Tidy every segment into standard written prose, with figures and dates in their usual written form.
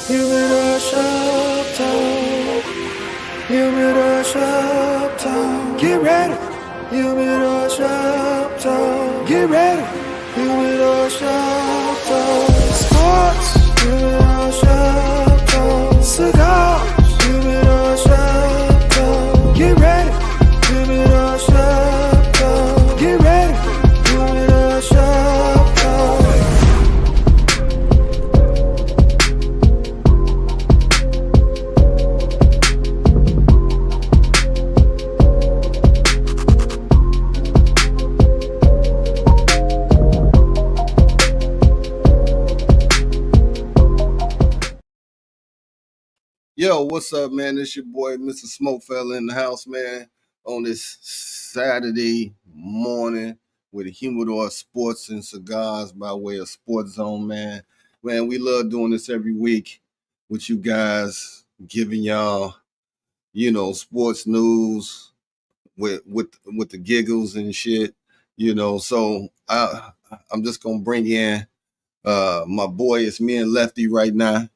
Humidor shop talk. Humidor shop talk. Get ready. Humidor shop talk. Get ready. Humidor shop talk. Sports. Humidor shop talk. Cigars. Humidor shop talk. Get ready. Humidor shop talk. Get ready. Humidor shop talk. Yo, what's up, man? It's your boy, Mr. SmokeFella in the house, man, on this Saturday morning with the Humidor Sports and Cigars by way of Sports Zone, man. Man, we love doing this every week with you guys, giving y'all, sports news with the giggles and shit, So I'm just gonna bring in my boy. It's me and Lefty right now.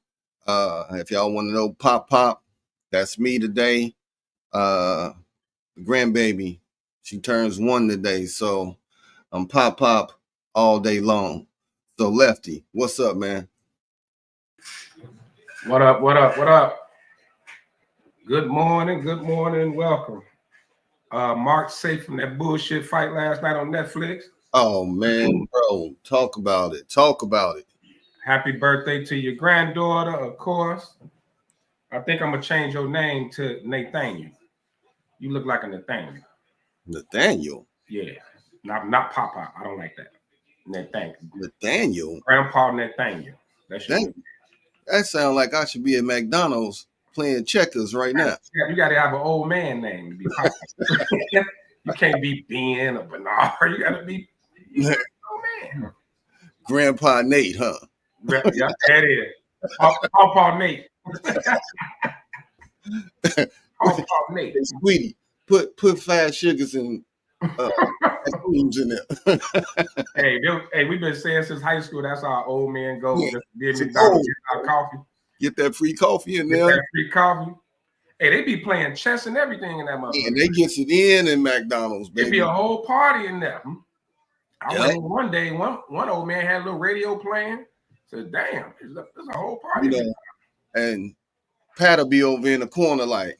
If y'all want to know Pop, that's me today. The grandbaby, she turns 1 today, so I'm Pop all day long. So Lefty, what's up, man? What up? Good morning, welcome. Mark safe from that bullshit fight last night on Netflix. Oh man, bro, talk about it. Happy birthday to your granddaughter, of course. I think I'm gonna change your name to Nathaniel. You look like a Nathaniel. Nathaniel? Yeah, not Papa. I don't like that. Nathaniel? Grandpa Nathaniel. That sounds like I should be at McDonald's playing checkers right now. You got to have an old man name to be Papa. You can't be Ben or Bernard. You got to be old man. Grandpa Nate, huh? Yeah, that is. Papa Nate. Papa Nate. Hey, sweetie, put 5 sugars and creams in there. hey, we've been saying since high school that's our old man goes. Yeah. Get McDonald's, get our coffee. Get that free coffee in there. That free coffee. Hey, they be playing chess and everything in that motherfucker. And they gets it in McDonald's, baby. There be a whole party in there. I went one day, one old man had a little radio playing. Said, damn, there's a whole party. And Pat'll be over in the corner like.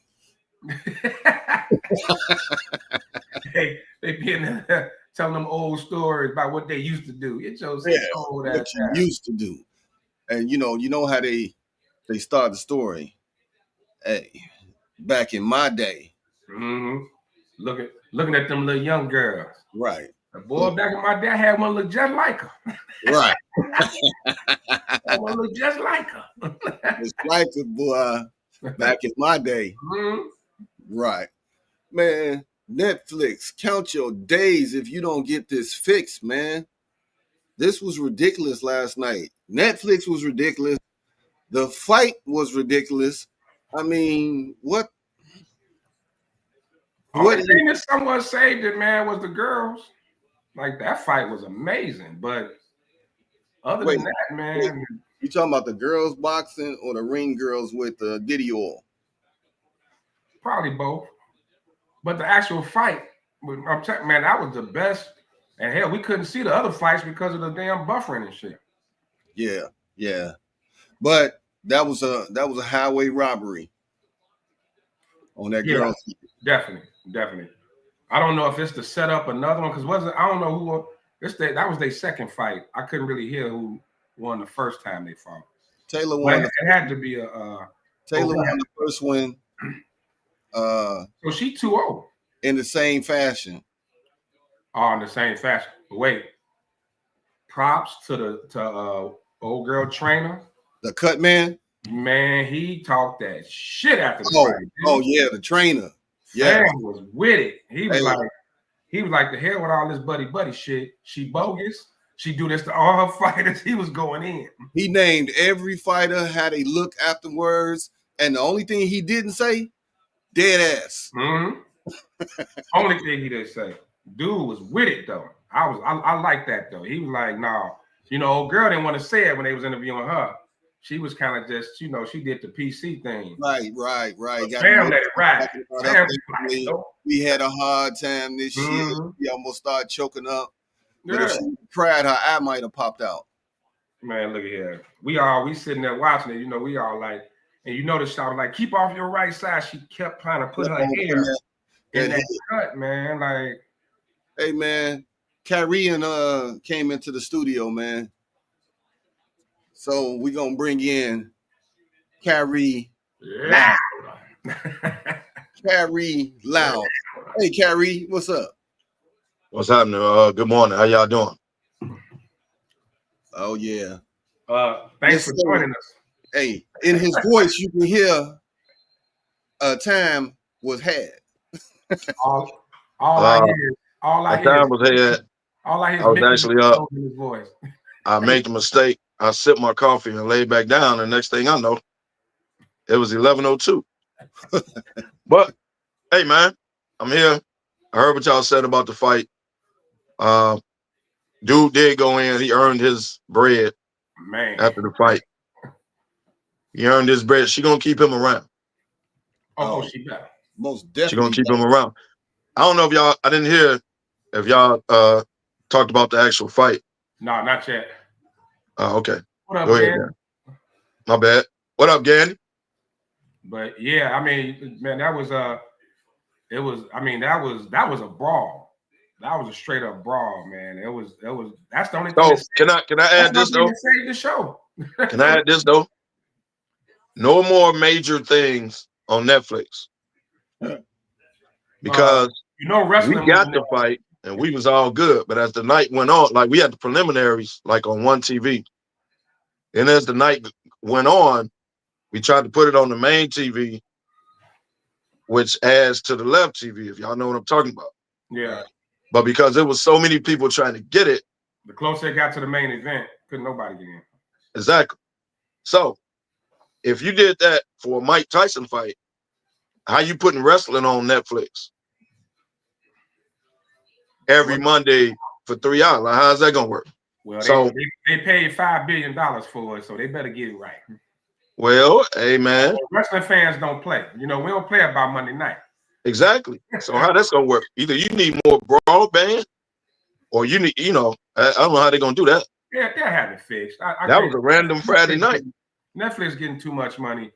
Hey, they be in there telling them old stories about what they used to do. It's just old what you used to do. And you know how they start the story. Hey, back in my day. Mm-hmm. Looking at them little young girls. Right. The boy back in my day, I had one look just like her. Right. One look just like her. It's like it, boy. Back in my day. Mm-hmm. Right. Man, Netflix, count your days if you don't get this fixed, man. This was ridiculous last night. Netflix was ridiculous. The fight was ridiculous. I mean, what? Only thing that somewhat saved it, man, was the girls. Like, that fight was amazing. But other than that, man. You talking about the girls boxing or the ring girls with the Diddy oil? Probably both. But the actual fight, I'm telling man, that was the best. And hell, we couldn't see the other fights because of the damn buffering and shit. Yeah. But that was a highway robbery on that girl. Definitely. I don't know if it's to set up another one because I don't know who won. That was their second fight. I couldn't really hear who won the first time they fought. Taylor won. It had to be Taylor won the first one. So she 2-0 in the same fashion. Oh, in the same fashion. But wait. Props to old girl trainer. The cut man. Man, he talked that shit after the fight. Oh yeah, the trainer. Yeah, Sam was with it. He was like, the hell with all this buddy shit. She bogus. She do this to all her fighters. He was going in. He named every fighter, how they look afterwards, and the only thing he didn't say, dead ass. Mm-hmm. Only thing he didn't say. Dude was with it though. I like that though. He was like, nah. Old girl didn't want to say it when they was interviewing her. she was kind of just, she did the PC thing. Right. Got Sam let it ride. We had a hard time this year. We almost started choking up. But if she cried, her eye might have popped out. Man, look at here. We sitting there watching it. We all like, and the shot was like, keep off your right side. She kept trying to put her hair in that cut, man. Like, hey, man, Kyrie came into the studio, man. So we're going to bring in Kyrie. Yeah. Kyrie Loud. Hey, Kyrie, what's up? What's happening? Good morning. How y'all doing? Oh, yeah. Thanks for joining us. Hey, in his voice, you can hear time was had. all I hear was had. All I hear is I was actually up. In his voice. I made the mistake. I sipped my coffee and laid back down. And next thing I know, it was 11:02. But hey, man, I'm here. I heard what y'all said about the fight. Dude did go in. He earned his bread, man. After the fight. He earned his bread. She gonna keep him around. Oh, she better. Most definitely. She gonna keep him around. I don't know if y'all. I didn't hear if y'all talked about the actual fight. No, not yet. Oh, okay. What up, go ahead, man? My bad. What up, Gandy? But yeah, I mean, man, that was that was a brawl. That was a straight up brawl, man. That's the only thing. Oh, can I add this though? Save the show. Can I add this though? No more major things on Netflix. Because wrestling, we got the fight and we was all good. But as the night went on, like we had the preliminaries like on one TV. And as the night went on, we tried to put it on the main TV, which adds to the left TV, if y'all know what I'm talking about. Yeah. But because there was so many people trying to get it, the closer it got to the main event, couldn't nobody get in. Exactly. So if you did that for a Mike Tyson fight, how you putting wrestling on Netflix every Monday for 3 hours? Like, how's that gonna work? Well, so they paid $5 billion for it, so they better get it right. Well, hey man, wrestling fans don't play. We don't play about Monday night. Exactly. So how that's gonna work? Either you need more broadband, or you need, I don't know how they're gonna do that. Yeah, they'll have it fixed. That was a random Friday night. Netflix getting too much money.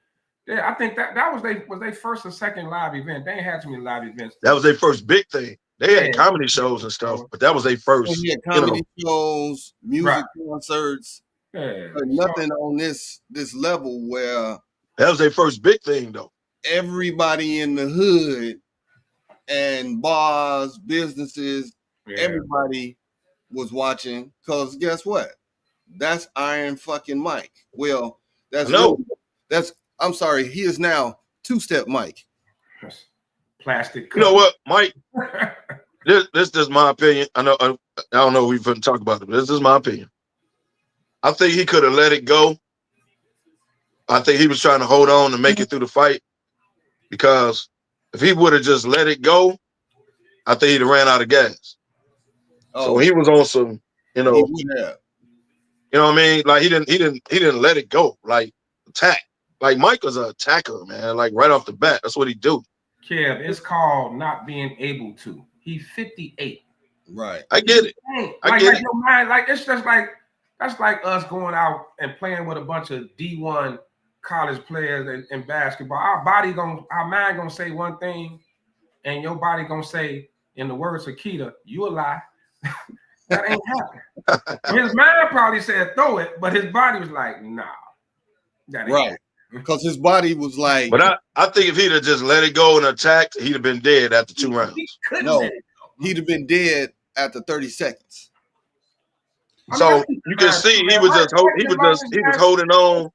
Yeah, I think that was their first or second live event. They ain't had too many live events. That was their first big thing. They had comedy shows and stuff, but that was their first. They had comedy shows, music concerts, but nothing on this level where that was their first big thing though. Everybody in the hood and bars, businesses, everybody was watching. Cause guess what? That's Iron fucking Mike. Well, I'm sorry, he is now Two-Step Mike. Plastic. You know what, Mike? This is my opinion. I don't know if we've been talking about it, but this is my opinion. I think he could have let it go. I think he was trying to hold on and make it through the fight. Because if he would have just let it go, I think he'd have ran out of gas. So he was on some, you know what I mean? Like he didn't let it go. Like attack. Like Mike was an attacker, man. Like right off the bat, that's what he do. Kev, it's called not being able to. He's 58. Right. I get it. I get it. Your mind, like it's just like that's like us going out and playing with a bunch of D1 college players in basketball. Our mind gonna say one thing, and your body gonna say, in the words of Keita, you a lie. That ain't happening. His mind probably said throw it, but his body was like, nah. That ain't happening. Because his body was like. But I think if he'd have just let it go and attacked, he'd have been dead after 2 rounds. He'd have been dead after 30 seconds. So you can see he was holding on.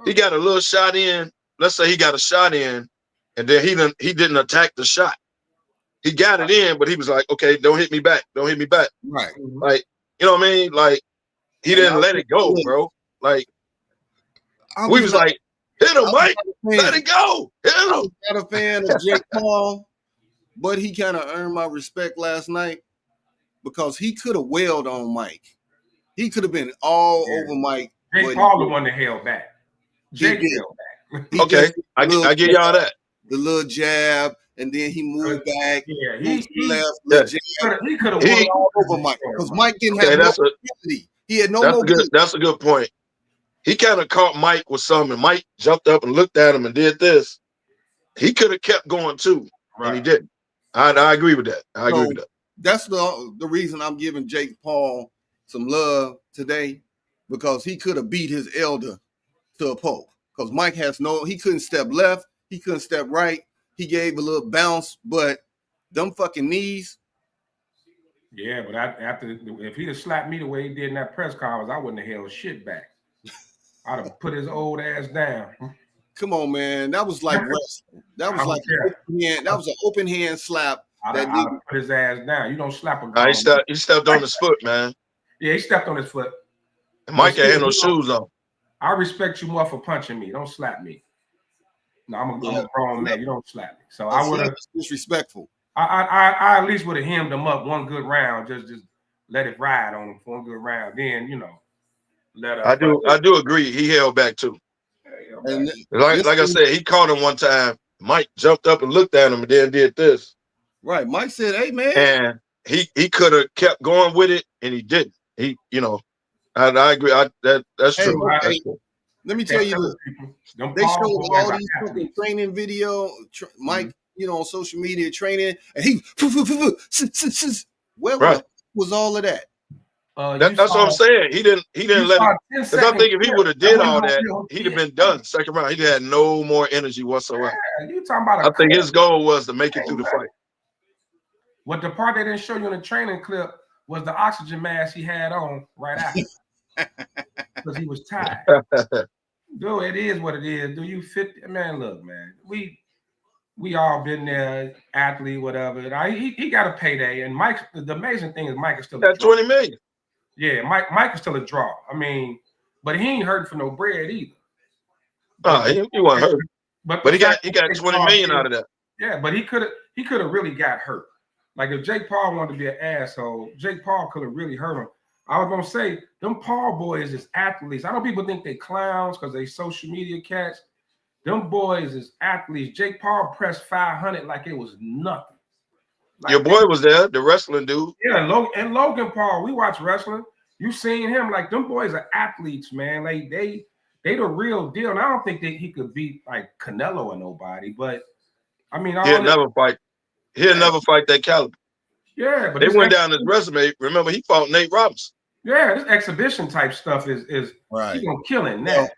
He got a little shot in. Let's say he got a shot in, and then he didn't attack the shot. He got it in, but he was like, okay, don't hit me back. Don't hit me back. Right. Like, you know what I mean? Like, he didn't let it go, bro. Like, we was like, hit him, Mike. Let it go. Hit him. I'm not a fan of Jake Paul, but he kind of earned my respect last night because he could have wailed on Mike. He could have been all over Mike. Jake Paul the one that held back. Jake held back. Okay, I give y'all that. The little jab, and then he moved back. Yeah, moved to the left. Yeah. He could have won all over Mike because Mike didn't have no mobility. He had no mobility. That's a good point. He kind of caught Mike with something. Mike jumped up and looked at him and did this. He could have kept going too, and he didn't. I agree with that. I agree with that. That's the reason I'm giving Jake Paul some love today, because he could have beat his elder to a pulp. Because Mike he couldn't step left, he couldn't step right. He gave a little bounce, but them fucking knees. Yeah, but if he'd have slapped me the way he did in that press conference, I wouldn't have held shit back. I'd have put his old ass down. Come on, man. That was like wrestling. That was like that was an open hand slap. I'd put his ass down. You don't slap a guy. He stepped on his foot, man. Yeah, he stepped on his foot. And Mike had no shoes on. I respect you more for punching me. Don't slap me. No, I'm a grown man. You don't slap me. So I would have disrespectful. I at least would have hemmed him up one good round. Just let it ride on him for one good round. Then I do agree. He held back too. And like I said, he caught him one time. Mike jumped up and looked at him and then did this. Right. Mike said, "Hey, man." And he could have kept going with it, and he didn't. I agree. That's true. That's true. Let me tell you, they showed all these fucking training video. Mike, on social media training, and he where was all of that? That's what I'm saying. He didn't let it. Because I think if he would have did all that, he'd have been done. Second round, he'd had no more energy whatsoever. Yeah, you talking about? I think his goal was to make it through the fight. What the part they didn't show you in the training clip was the oxygen mask he had on right after, because he was tired. Dude, it is what it is. Do you fit? Man, look, man, we all been there, athlete, whatever. He got a payday, and Mike. The amazing thing is Mike is still got $20 million. Yeah, Mike is still a draw. I mean, but he ain't hurting for no bread either. He wasn't hurt. But he got $20 million out of that. Yeah, but he could have really got hurt. Like if Jake Paul wanted to be an asshole, Jake Paul could have really hurt him. I was gonna say them Paul boys is athletes. I know people think they clowns because they social media cats. Them boys is athletes. Jake Paul pressed 500 like it was nothing. Like your boy was there, the wrestling dude. Yeah, Logan Paul. We watch wrestling. You seen him? Like them boys are athletes, man. Like they the real deal. And I don't think that he could beat like Canelo or nobody. But I mean, he'll never fight. He'll never fight that caliber. Yeah, but they went down his resume. Remember, he fought Nate Robinson. Yeah, this exhibition type stuff is right. He's gonna kill him now.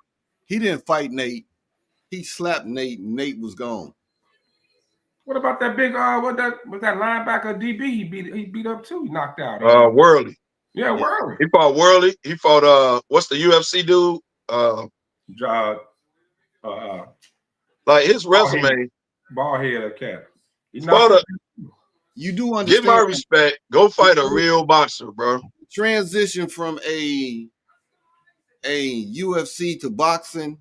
He didn't fight Nate. He slapped Nate. And Nate was gone. What about that big was that linebacker DB? He beat up too. He knocked out. Worley. Yeah, Worley. He fought Worley. He fought what's the UFC dude? Like his resume. Ball head cat. You do understand. Give my respect. Go fight a real boxer, bro. Transition from a UFC to boxing.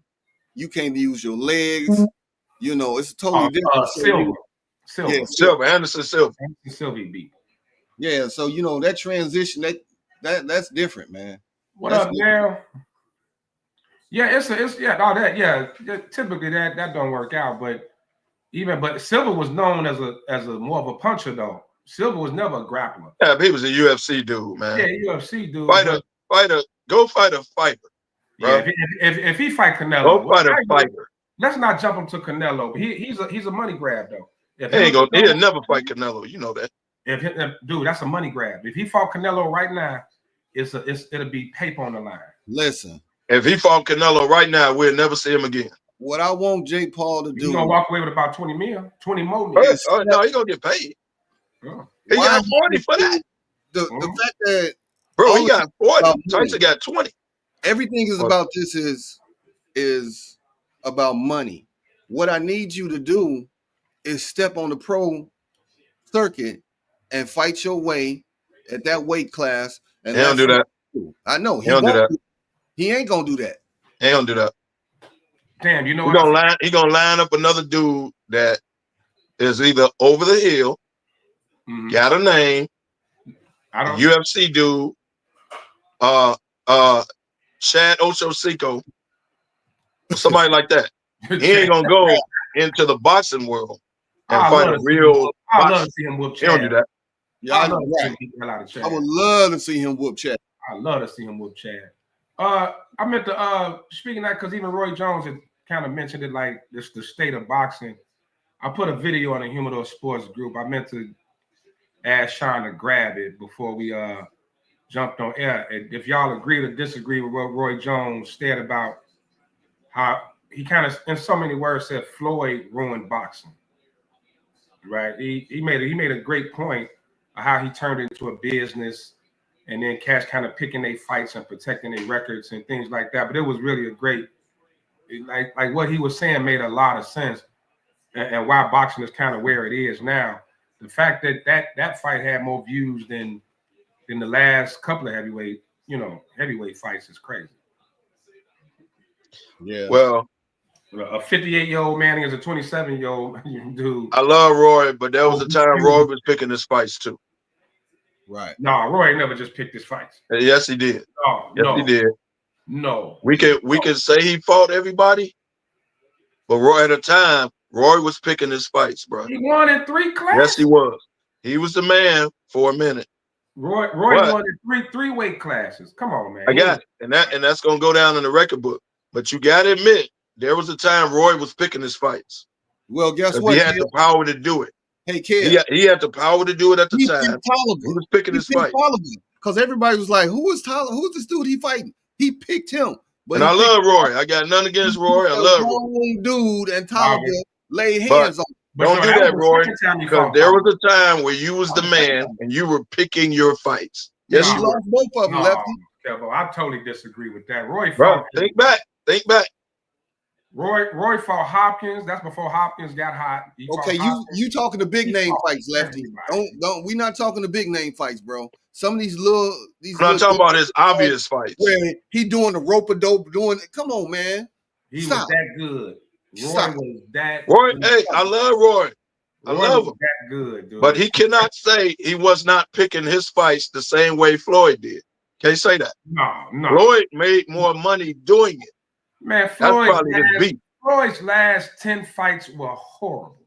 You can't use your legs. It's totally different. Silva. Anderson Silva. Silva beat. Yeah, so that transition that's different, man. What up now? Yeah, it's all that. Yeah, typically that don't work out, but Silva was known as a more of a puncher though. Silva was never a grappler. Yeah, but he was a UFC dude, man. Yeah, UFC dude. Go fight a fighter. Bro. Yeah, if he fight Canelo, go fight a fighter. Let's not jump him to Canelo. He's a money grab though. He'll never fight Canelo. You know that. Dude, that's a money grab. If he fought Canelo right now, it'll be paper on the line. Listen, if he fought Canelo right now, we'll never see him again. What I want Jake Paul to do, he's gonna walk away with about 20 more million. No, he's gonna get paid. He got 40 for that. The fact that he got 40, Tyson got 20. Everything is about this is about money. What I need you to do is step on the pro circuit and fight your way at that weight class. And he don't do that. I know he don't do that. He ain't gonna do that. He don't do that. Damn, you know he gonna line up another dude that is either over the hill, got a name, UFC dude, Chad Ochocinco, or somebody like that. He ain't gonna go into the boxing world and fight a real I love boxer. to see him whoop He don't Chad. do that. Yeah, I love to see him beat the hell out of Chad. I would love to see him whoop Chad. I love to see him whoop Chad. I meant to speaking of that, because even Roy Jones had kind of mentioned it, like this the state of boxing. I put a video on the Humidor Sports group. I meant to ask Sean to grab it before we jumped on air. And if y'all agree or disagree with what Roy Jones said about how he kind of, in so many words, said Floyd ruined boxing. Right? He made a great point of how he turned it into a business, and then cats kind of picking their fights and protecting their records and things like that. But it was really a great, like what he was saying made a lot of sense, and why boxing is kind of where it is now. The fact that fight had more views than the last couple of heavyweight fights is crazy. Yeah. Well, a 58-year-old man against a 27-year-old dude. I love Roy, but there was a time Roy was picking his fights too. Right. No, Roy never just picked his fights. Yes, he did. He did. No. We can say he fought everybody, but Roy at a time, Roy was picking his fights, bro. He won in 3 classes. Yes, he was. He was the man for a minute. Roy won in three weight classes. Come on, man. I got it. And that's gonna go down in the record book. But you gotta admit, there was a time Roy was picking his fights. Well, guess what? He had the power to do it. Hey, kid. He had the power to do it at the time. He was picking his fight. Because everybody was like, who is Tyler? Who's this dude he fighting? He picked him. But and I love Roy. I got nothing against Roy. I love Roy. Dude, and Tyler laid hands on him. Don't do that, Roy. Because there was a time where you was the man and you were picking your fights. Yes, you lost both of them, Lefty. I totally disagree with that. Roy fought. Bro, think back. Roy fought Hopkins. That's before Hopkins got hot. Okay, you talking the big name fights, Lefty. Don't we not talking the big name fights, bro. Some of these I'm not talking about his obvious fights. Where he doing the rope-a-dope, come on, man. He was that good. Roy was that Roy, good. hey, I love Roy. I love him. That good, dude. But he cannot say he was not picking his fights the same way Floyd did. Can't say that. No. Floyd made more money doing it. Man, Floyd's last 10 fights were horrible.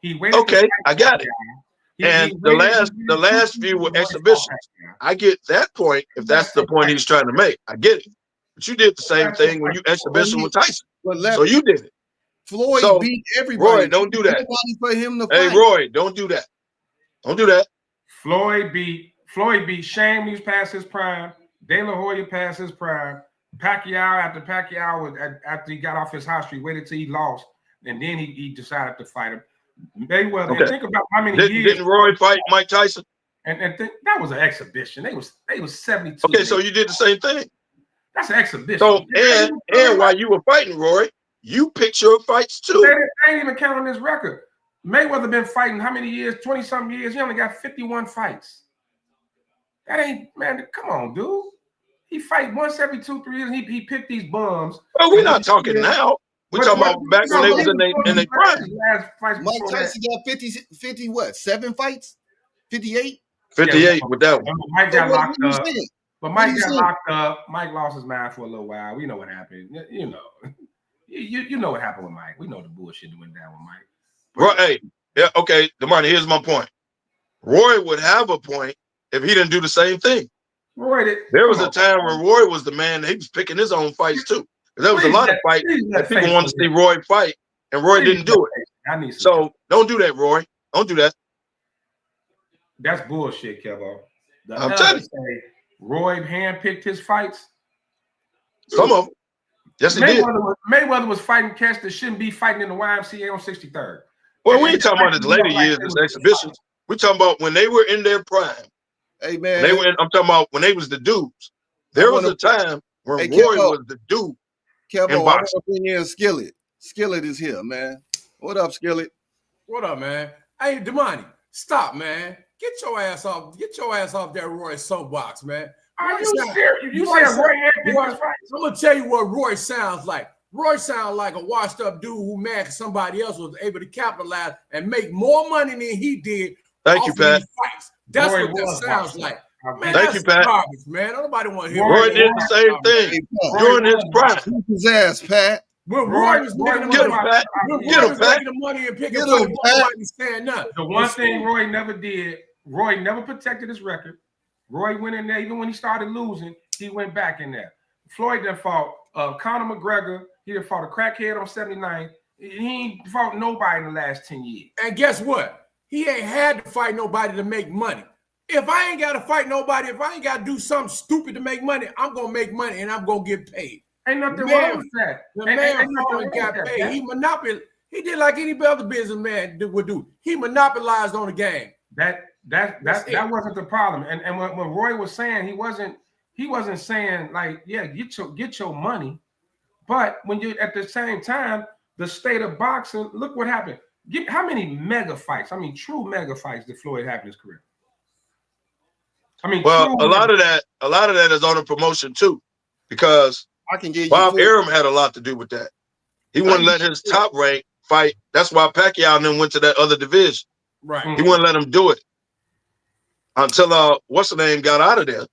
He waited. Okay, I got it. And the last few were exhibitions. I get that point if that's the point he's trying to make. I get it. But you did the same thing when you exhibition with Tyson. So you did it. Floyd beat everybody. Roy, don't do that. Nobody for him to fight. Hey, Roy, don't do that. Don't do that. Floyd beat Shane when he was past his prime. De La Hoya past his prime. Pacquiao after he got off his hot streak, waited till he lost, and then he decided to fight him. Mayweather. Okay. Think about how many years didn't Roy fight Mike Tyson? And that was an exhibition. They was 72. Okay, so you did the same thing. That's an exhibition. So and while you were fighting Roy, you picked your fights too. They ain't even counting his record. Mayweather been fighting how many years? 20-something years. He only got 51 fights. That ain't, man. Come on, dude. He fight once every 2-3 years. And he picked these bums. Well, we're not talking now. We're talking about back when they was in their prime. Mike Tyson got 50 what? 7 fights? 58? 58 with that one. Mike got locked up. But Mike got locked up. Mike lost his mind for a little while. We know what happened. You know. You know what happened with Mike. We know the bullshit that went down with Mike. Right. Hey, yeah, okay, DeMarty, here's my point. Roy would have a point if he didn't do the same thing. There was a time when Roy was the man. He was picking his own fights too. There was a lot of fights that people wanted to see Roy fight, and Roy didn't do it. So don't do that, Roy. Don't do that. That's bullshit, Kevo. I'm telling you. Roy handpicked his fights. Some of them. Yes, he did. Mayweather was fighting cats that shouldn't be fighting in the YMCA on 63rd. Well, we ain't talking about his later years, his exhibitions. We're talking about when they were in their prime. Hey, man. I'm talking about when they was the dudes. There was a time when Roy was the dude. Kevo, I want to bring in Skillet. Skillet is here, man. What up, Skillet? What up, man? Hey, DeMarty, stop, man. Get your ass off that Roy soapbox, man. Are you serious? You said Roy handpicked his fights. I'm gonna tell you what Roy sounds like. Roy sounds like a washed-up dude who mad because somebody else was able to capitalize and make more money than he did. Thank you, Pat. That's what that sounds like. Man, Thank you, Pat. garbage, man. Nobody want to hear Roy that. did the same thing during his prime. Whoop his ass, Pat. When Roy was making the Get him, money, Pat. when Get Roy him, was Pat. making the money and picking Get fights, him, Pat. nobody saying nothing. The one thing Roy never did, Roy never protected his record. Roy went in there, even when he started losing, he went back in there. Floyd done fought Conor McGregor. He done fought a crackhead on 79. He ain't fought nobody in the last 10 years. And guess what? He ain't had to fight nobody to make money. If I ain't got to fight nobody, if I ain't got to do something stupid to make money, I'm going to make money and I'm going to get paid. Ain't nothing Man, wrong with that. The Ain't man nothing fought wrong and with got that, paid. man. He monopolized. He did like any other businessman would do. He monopolized on the game. That wasn't the problem. And when Roy was saying, he wasn't saying like, yeah, get your money. But when you at the same time, the state of boxing, look what happened. How many mega fights? I mean, true mega fights did Floyd have in his career? I mean, Well, a lot of that is on the promotion too, because I can get you Bob 4. Arum had a lot to do with that. He wouldn't let his top rank fight. That's why Pacquiao and them went to that other division. Right. He wouldn't let him do it until what's the name got out of there.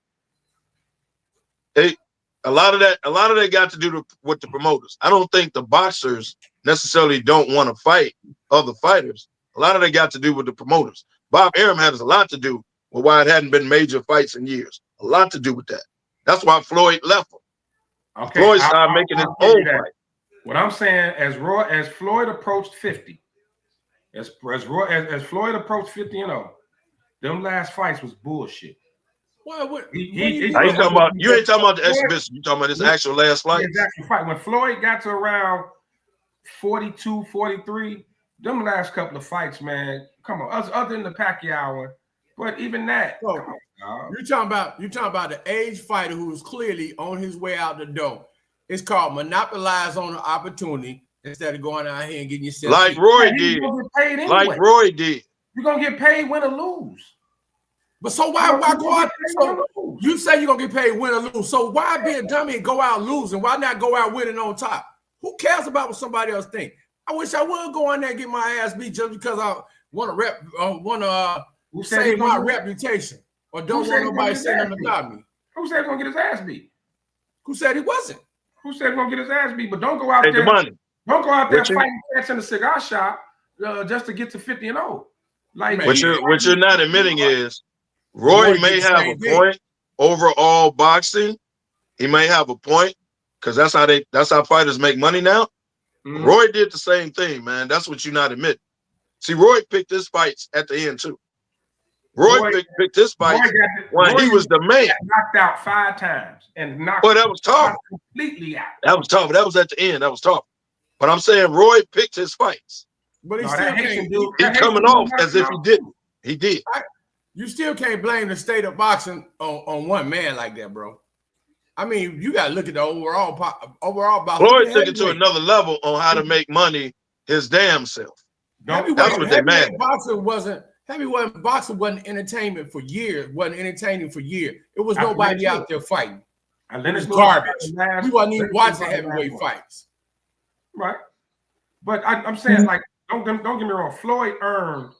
A lot of that got to do with the promoters. I don't think the boxers necessarily don't want to fight other fighters. A lot of that got to do with the promoters. Bob Arum has a lot to do with why it hadn't been major fights in years. A lot to do with that. That's why Floyd left him. Okay, Floyd started making his own fight. What I'm saying, as Floyd approached 50, as Floyd approached 50-0, them last fights was bullshit. You ain't talking about the exhibition. You talking about his actual last fight. Exactly fight. When Floyd got to around 42, 43, them last couple of fights, man. Come on, other than the Pacquiao one, but even that. So, come on, dog. You're talking about the age fighter who is clearly on his way out the door. It's called monopolize on the opportunity instead of going out here and getting yourself like Roy did. Anyway. Like Roy did. You're gonna get paid win or lose. But so why go out? So you say you're gonna get paid win or lose. So why be a dummy and go out losing? Why not go out winning on top? Who cares about what somebody else think? I wish I would go in there and get my ass beat just because I want to save my reputation or don't want nobody saying nothing about me. Who said he's gonna get his ass beat? Who said he wasn't? Who said he's gonna get his ass beat? But don't go out there. Don't go out there fighting cats in a cigar shop just to get to 50-0. Like what you're not admitting is Roy may have a point overall boxing. He may have a point because that's how fighters make money now. Mm-hmm. Roy did the same thing, man. That's what you're not admitting. See, Roy picked his fights at the end too. Roy picked his fights when he was the man. Knocked out 5 times and knocked. Well, that was tough. Completely out. That was tough. That was at the end. That was tough. But I'm saying Roy picked his fights. But he still he's coming off as if he didn't. He did. You still can't blame the state of boxing on one man like that, bro. I mean, you got to look at the overall boxing. Floyd took it to another level on how to make money his damn self. That's what they mad. Heavyweight boxing wasn't entertainment for years. Wasn't entertaining for years. It was nobody out there fighting. It was garbage. We wasn't even watching heavyweight fights. Right. But I'm saying, like, don't get me wrong. Floyd earned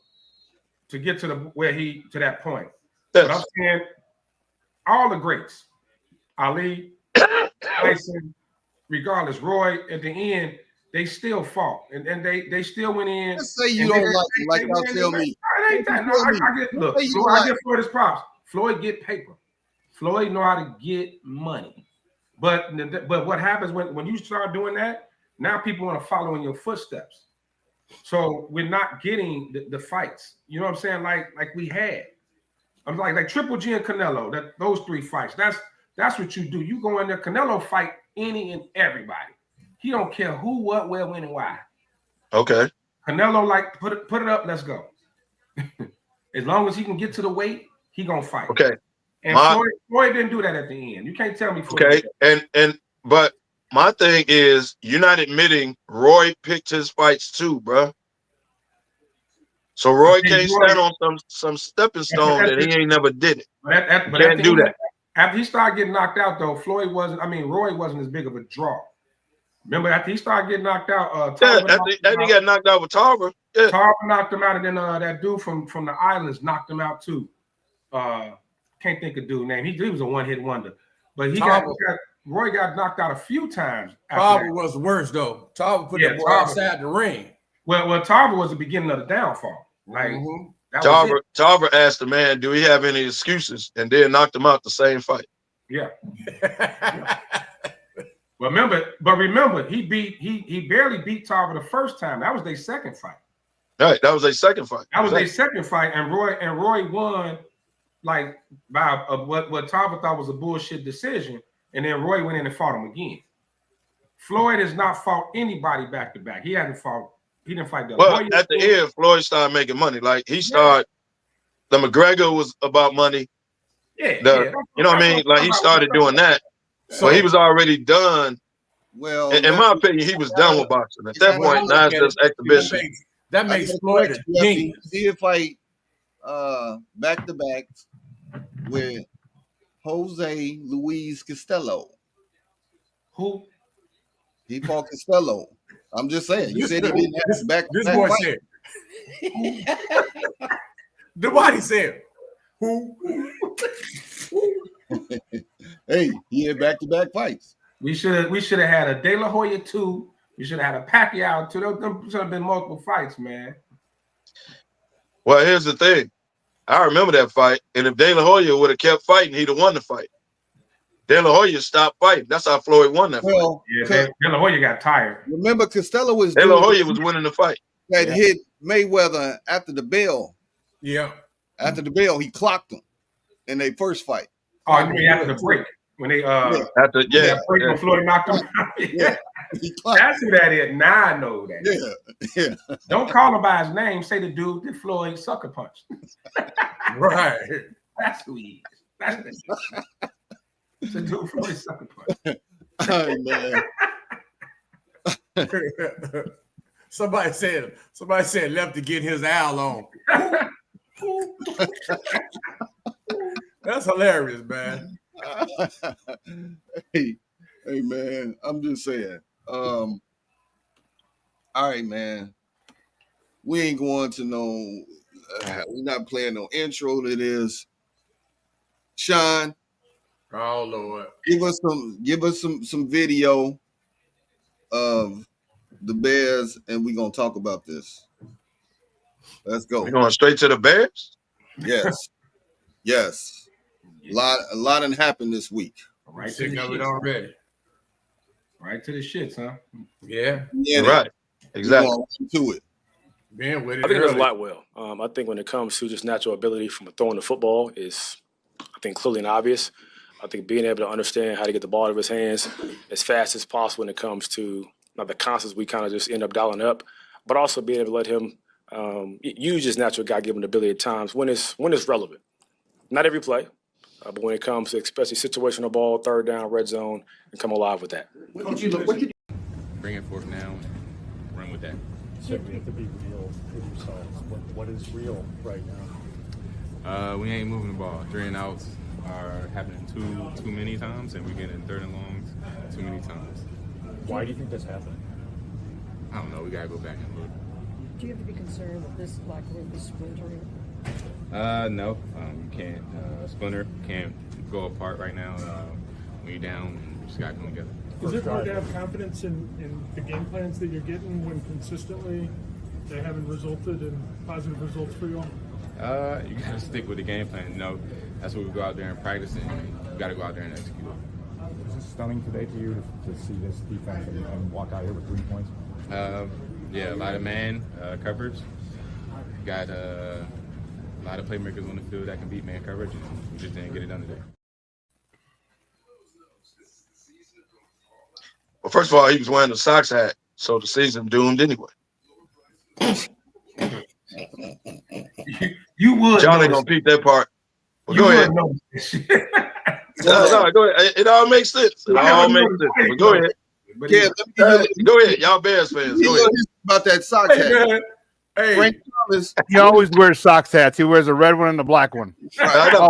to get to that point. Yes. But I'm saying all the greats, Ali, Tyson, regardless, Roy, at the end, they still fought. And they still went in. Let's say you don't like y'all tell me. It ain't that. No, I get Floyd his props. Floyd get paper. Floyd know how to get money. But what happens when you start doing that, now people want to follow in your footsteps. So we're not getting the fights. You know what I'm saying? Like we had. I'm like Triple G and Canelo, those 3 fights. That's what you do. You go in there, Canelo fight any and everybody. He don't care who, what, where, when, and why. Okay. Canelo, like, put it up, let's go. As long as he can get to the weight, he gonna fight. Okay. And Floyd didn't do that at the end. You can't tell me Floyd. Okay. But my thing is, you're not admitting Roy picked his fights too, bro. So Roy can't stand on some stepping stone that he ain't never did it. Can't do that. After he started getting knocked out, though, Roy wasn't as big of a draw. Remember, after he started getting knocked out, after he got knocked out with Tarver, Tarver knocked him out, and then that dude from the Islands knocked him out too. can't think of dude's name. He was a one-hit wonder, but Roy got knocked out a few times. Tarver was worse though. Tarver put the boy outside the ring. Well, Tarver was the beginning of the downfall. Like Tarver asked the man, "Do he have any excuses?" and then knocked him out the same fight. Yeah. Remember, he barely beat Tarver the first time. That was their second fight. Right, that was their second fight. That was their second fight, and Roy won like by what Tarver thought was a bullshit decision, and then Roy went in and fought him again. Floyd has not fought anybody back to back. He didn't fight the. Well, at the end, Floyd started making money. Like he started. The McGregor was about money. Yeah, you know what I mean? Like he started doing that. So he was already done. Well, in my opinion, he was done with boxing. At that point, now it's just exhibition. That makes Floyd a genius. He did fight back to back with Jose Luis Costello. Who? He fought Costello. I'm just saying. You said he didn't have back. This boy said. The body said. Who? Hey, he had back-to-back fights. We should have had a De La Hoya 2. We should have had a Pacquiao 2. There should have been multiple fights, man. Well, here's the thing. I remember that fight, and if De La Hoya would have kept fighting, he'd have won the fight. De La Hoya stopped fighting. That's how Floyd won that fight. Yeah, De La Hoya got tired. Remember, Costello was De La Hoya was winning the fight. That hit Mayweather after the bell. Yeah. After the bell, he clocked him in their first fight. Oh, I mean after the break. When they break when Floyd knocked him out. Yeah. That's who that is. Now I know that. Yeah. Don't call him by his name. Say the dude that Floyd sucker punched. Right. That's who he is. That's the dude Floyd sucker punched. Oh man. Somebody said left to get his owl on. That's hilarious, man. Hey, man, I'm just saying. All right, man. We ain't going to no. We're not playing no intro to this. Sean. Oh Lord. Give us some video of the Bears, and we're gonna talk about this. Let's go. We're going straight to the Bears? Yes. A lot done happened this week. Right Sick of it already. Right to the shits, huh? Yeah. Right. Exactly. To it. Man, with it I think it does a early. lot well. I think when it comes to just natural ability from throwing the football is, I think, clearly and obvious. I think being able to understand how to get the ball out of his hands as fast as possible when it comes to not the concepts we kind of just end up dialing up, but also being able to let him use his natural God-given ability at times when it's relevant. Not every play, but when it comes to especially situational ball, third down, red zone, and come alive with that. Bring it forth now and run with that. So we have to be real with yourselves. What is real right now? We ain't moving the ball. 3 and outs are happening too many times, and we're getting 3rd and longs too many times. Why do you think that's happening? I don't know. We gotta go back and look. Do you have to be concerned that this locker room is splintering? No. You can't splinter. Can't go apart right now. When you're down, and you just gotta come together. Is it hard to have confidence in the game plans that you're getting when consistently they haven't resulted in positive results for you all? You gotta stick with the game plan. You know, that's what we go out there and practice, and you gotta go out there and execute. Was it stunning today to you to see this defense and walk out here with 3 points? Yeah, a lot of man coverage. Got a lot of playmakers on the field that can beat man coverage, and we just didn't get it done today. Well, first of all, he was wearing the Sox hat, so the season doomed anyway. You would. John ain't gonna peep that part. Well, go ahead. No, go ahead. It all makes sense. It all makes sense. But go ahead. Go ahead, y'all Bears fans. Go ahead. About that Sox hat. Hey, Frank Thomas. He always wears Sox hats. He wears a red one and a black one. I know.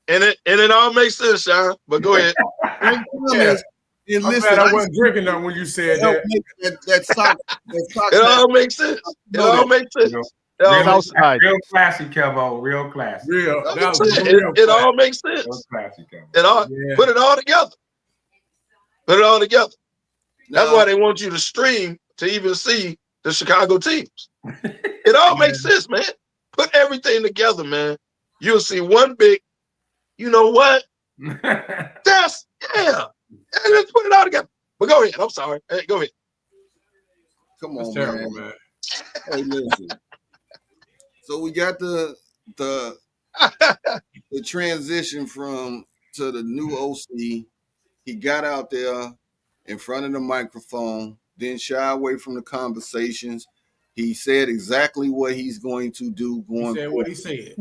And it all makes sense, Sean. But go ahead. Frank Thomas. I'm glad I wasn't drinking that when you said that. That Sox. It all makes sense. It all makes sense. Real classy, Kevo. Real classy. Real. I'm That just was saying, real it all classy. makes Real sense. classy, Kevo. It all put it all together. Put it all together. That's why they want you to stream to even see the Chicago teams. It all makes sense, man. Put everything together, man. You'll see one big, you know what? Let's put it all together. But go ahead. I'm sorry. Hey, go ahead. Come That's on, terrible, man. Hey, listen. So we got the transition to the new OC. He got out there in front of the microphone, didn't shy away from the conversations. He said exactly what he's going to do going He said forward. what he said.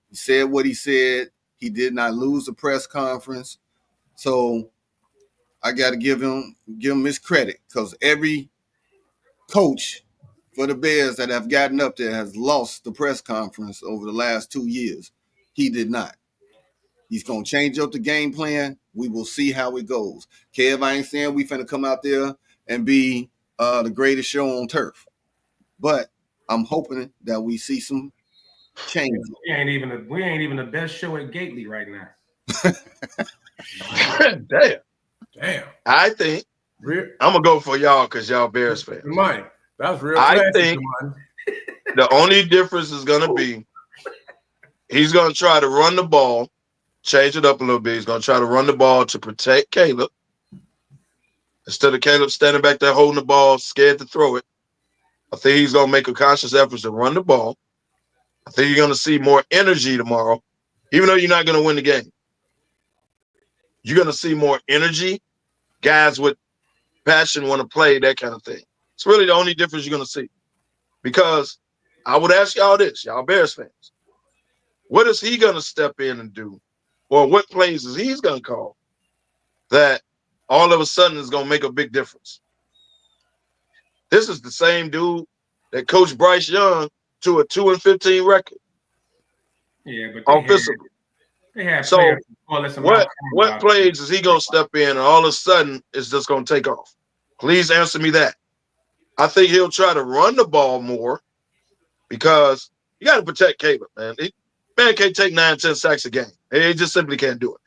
He said what he said. He did not lose the press conference. So I got to give him his credit, because every coach for the Bears that have gotten up there has lost the press conference over the last 2 years. He did not. He's going to change up the game plan. We will see how it goes. Kev, I ain't saying we finna come out there and be the greatest show on turf, but I'm hoping that we see some change. We ain't even the best show at Gately right now. Damn. I think I'm gonna go for y'all because y'all Bears fans. Money. That's real. I think the only difference is gonna be he's gonna try to run the ball, change it up a little bit. He's gonna try to run the ball to protect Caleb. Instead of Caleb standing back there holding the ball, scared to throw it, I think he's gonna make a conscious effort to run the ball. I think you're gonna see more energy tomorrow, even though you're not gonna win the game. You're gonna see more energy, guys with passion want to play, that kind of thing. It's really the only difference you're gonna see. Because I would ask y'all this, y'all Bears fans. What is he gonna step in and do? Or what plays is he's gonna call that all of a sudden is gonna make a big difference? This is the same dude that coached Bryce Young to a 2-15 record. Yeah, but offensively. They have so what out. plays is he gonna step in and all of a sudden it's just gonna take off? Please answer me that. I think he'll try to run the ball more because you got to protect Caleb, man. Man can't take 9-10 sacks a game. He just simply can't do it.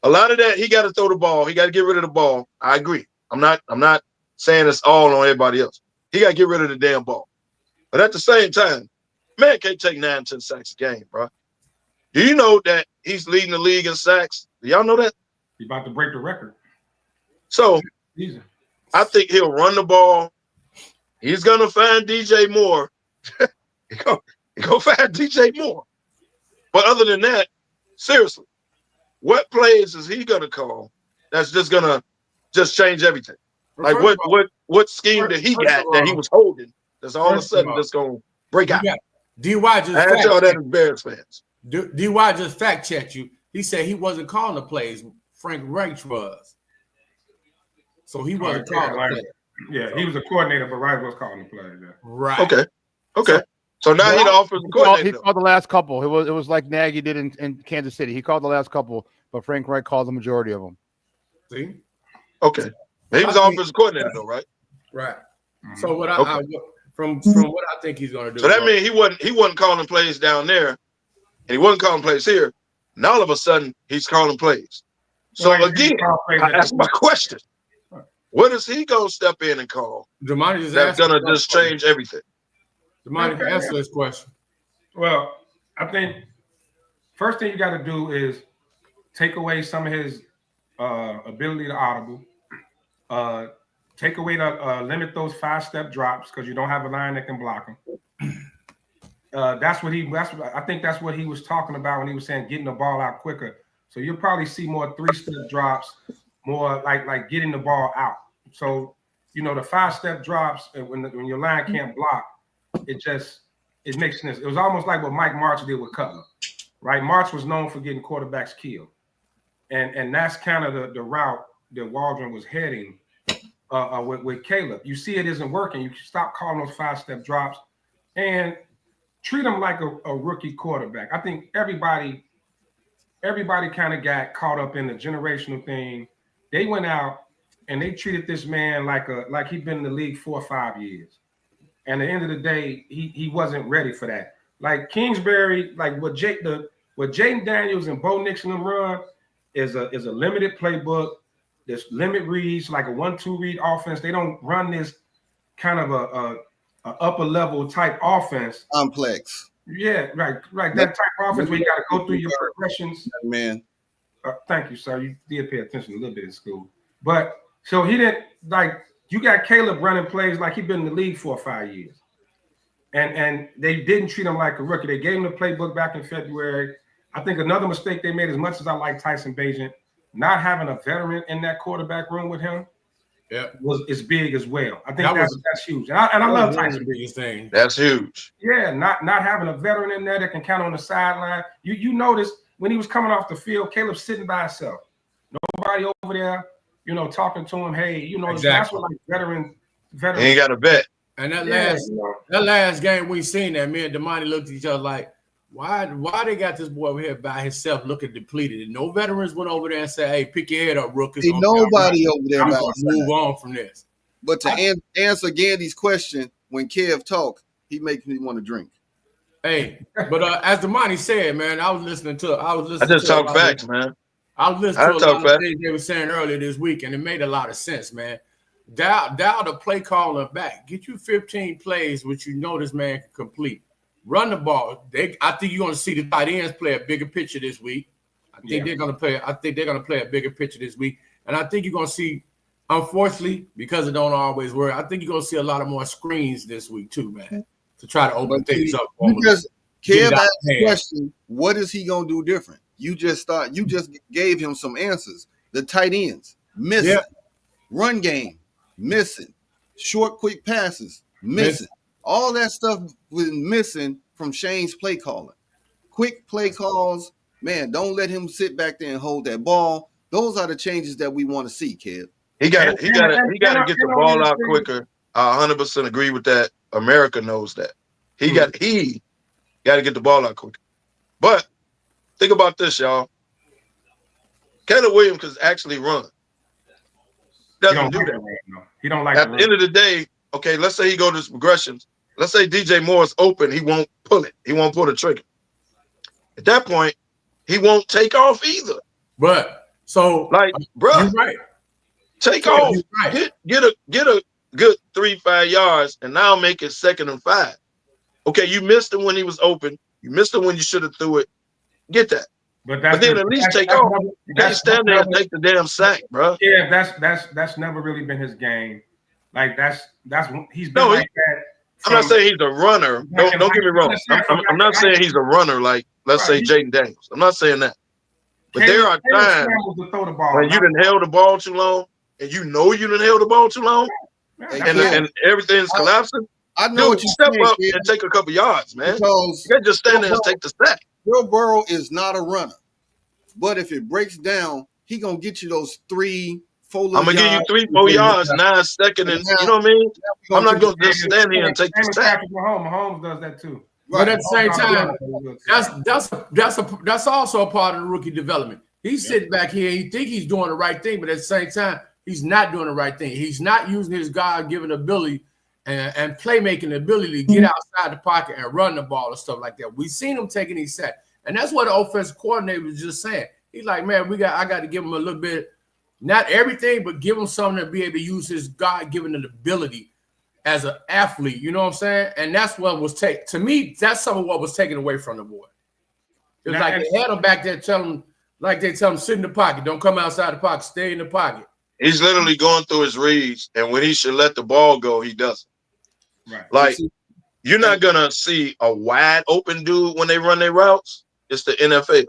A lot of that, he got to throw the ball. He got to get rid of the ball. I agree. I'm not saying it's all on everybody else. He got to get rid of the damn ball. But at the same time, man can't take 9-10 sacks a game, bro. Do you know that he's leading the league in sacks? Do y'all know that? He's about to break the record. So I think he'll run the ball. He's gonna find DJ Moore. he go find DJ Moore. But other than that, seriously, what plays is he gonna call that's just gonna change everything? Like what scheme did he got that he was holding that's all of a sudden just gonna break out? DY just I y'all that as Bears fans. DY just fact checked you. He said he wasn't calling the plays. Frank Reich was. So he wasn't calling the plays. Yeah, he was a coordinator, but Reich was calling the plays. Yeah. Right. Okay. So now he's the offensive coordinator. He called the last couple. It was like Nagy did in Kansas City. He called the last couple, but Frank Reich called the majority of them. See? Okay. He was offensive coordinator though, right? Right. So what from what I think he's going to do. So that means he wasn't calling plays down there, and he wasn't calling plays here. And all of a sudden, he's calling plays. So again, I ask my question: what is he going to step in and call? That's going to just change everything. Damani can answer this question. Well, I think first thing you got to do is take away some of his ability to audible. Take away limit those 5-step drops because you don't have a line that can block him. I think that's what he was talking about when he was saying getting the ball out quicker. So you'll probably see more 3-step drops, more like getting the ball out. So the 5-step drops when your line can't block, it makes sense. It was almost like what Mike Martz did with Cutler, right? Martz was known for getting quarterbacks killed, and that's kind of the route that Waldron was heading. With Caleb, you see it isn't working. You stop calling those 5-step drops and treat him like a rookie quarterback. I think everybody kind of got caught up in the generational thing. They went out and they treated this man like he'd been in the league 4 or 5 years. And at the end of the day, he wasn't ready for that. Like Kingsbury, like what Jaden Daniels and Bo Nixon run is a limited playbook. There's limit reads, like a 1-2 read offense. They don't run this kind of a upper level type offense. Complex. Yeah, right. That type of offense where you got to go through your progressions. Man. Thank you, sir. You did pay attention a little bit in school. But so he didn't, like, you got Caleb running plays like he'd been in the league 4 or 5 years. And they didn't treat him like a rookie. They gave him the playbook back in February. I think another mistake they made, as much as I like Tyson Bagent, not having a veteran in that quarterback room with him is big as well. I think that's huge. And I love Tyson. The biggest thing. That's huge. Yeah, not having a veteran in there that can count on the sideline. You notice when he was coming off the field, Caleb's sitting by himself. Nobody over there, talking to him. Hey, that's what like veteran. He ain't got a bet. And that last game we seen that, me and Damani looked at each other like, why they got this boy over here by himself looking depleted? And no veterans went over there and said, hey, pick your head up, rookies. Ain't nobody over there. I'm going to move on from this. But to answer Gandy's question, when Kev talk, he makes me want to drink. Hey, but as Damani said, man, I just talk facts, man. I was listening to a lot of things they were saying earlier this week, and it made a lot of sense, man. Dial the play caller back. Get you 15 plays, which this man can complete. Run the ball. I think you're going to see the tight ends play a bigger picture this week. I think they're going to play a bigger picture this week. And I think you're going to see, unfortunately, because it don't always work, I think you're going to see a lot of more screens this week too, man, to try to open things up. Because Kev asked the question, what is he going to do different? You just gave him some answers. The tight ends, missing. Run game, missing. Short, quick passes, missing. All that stuff was missing from Shane's play calling. Quick play calls, man, don't let him sit back there and hold that ball. Those are the changes that we want to see, Kev. He got to get the ball out quicker. I 100% agree with that. America knows that. He got to get the ball out quicker. But think about this, y'all. Caleb Williams can actually run. Doesn't do that. He don't like at the end of the day, okay, let's say he go to his progressions. Let's say DJ Moore's open. He won't pull it. He won't pull the trigger. At that point, he won't take off either. But so, bro, you're right. Take off. Right. Get a good 3-5 yards, and now make it 2nd and 5. Okay, you missed him when he was open. You missed him when you should have threw it. Get that. But then at least take off. You can't stand there and take the damn sack, bro. Yeah, that's never really been his game. Like he's been like that. I'm not saying he's a runner. Don't get me wrong. I'm not saying he's a runner like, let's say, Jaden Daniels. I'm not saying that. But there are times when you done held the ball too long, and you done held the ball too long, and everything's collapsing. I know what you step up and take a couple yards, man. Because you can't just stand there and take the sack. Joe Burrow is not a runner, but if it breaks down, he gonna get you those 3-4 I'm gonna give you 3-4 yards, 9 seconds, and you know what I mean. I'm not gonna just stand here and take the sack. Mahomes does that too. But at the same time, that's also a part of the rookie development. He's sitting back here, he think he's doing the right thing, but at the same time, he's not doing the right thing. He's not using his God-given ability and playmaking ability to get outside the pocket and run the ball and stuff like that. We've seen him taking these sacks. And that's what the offensive coordinator was just saying. He's like, man, I got to give him a little bit, not everything, but give him something to be able to use his God-given ability as an athlete. You know what I'm saying? And that's what was taken. To me, that's some of what was taken away from the boy. It was like they had him back there telling him, sit in the pocket. Don't come outside the pocket. Stay in the pocket. He's literally going through his reads, and when he should let the ball go, he doesn't. Right. Like, you're not going to see a wide open dude when they run their routes. It's the NFL.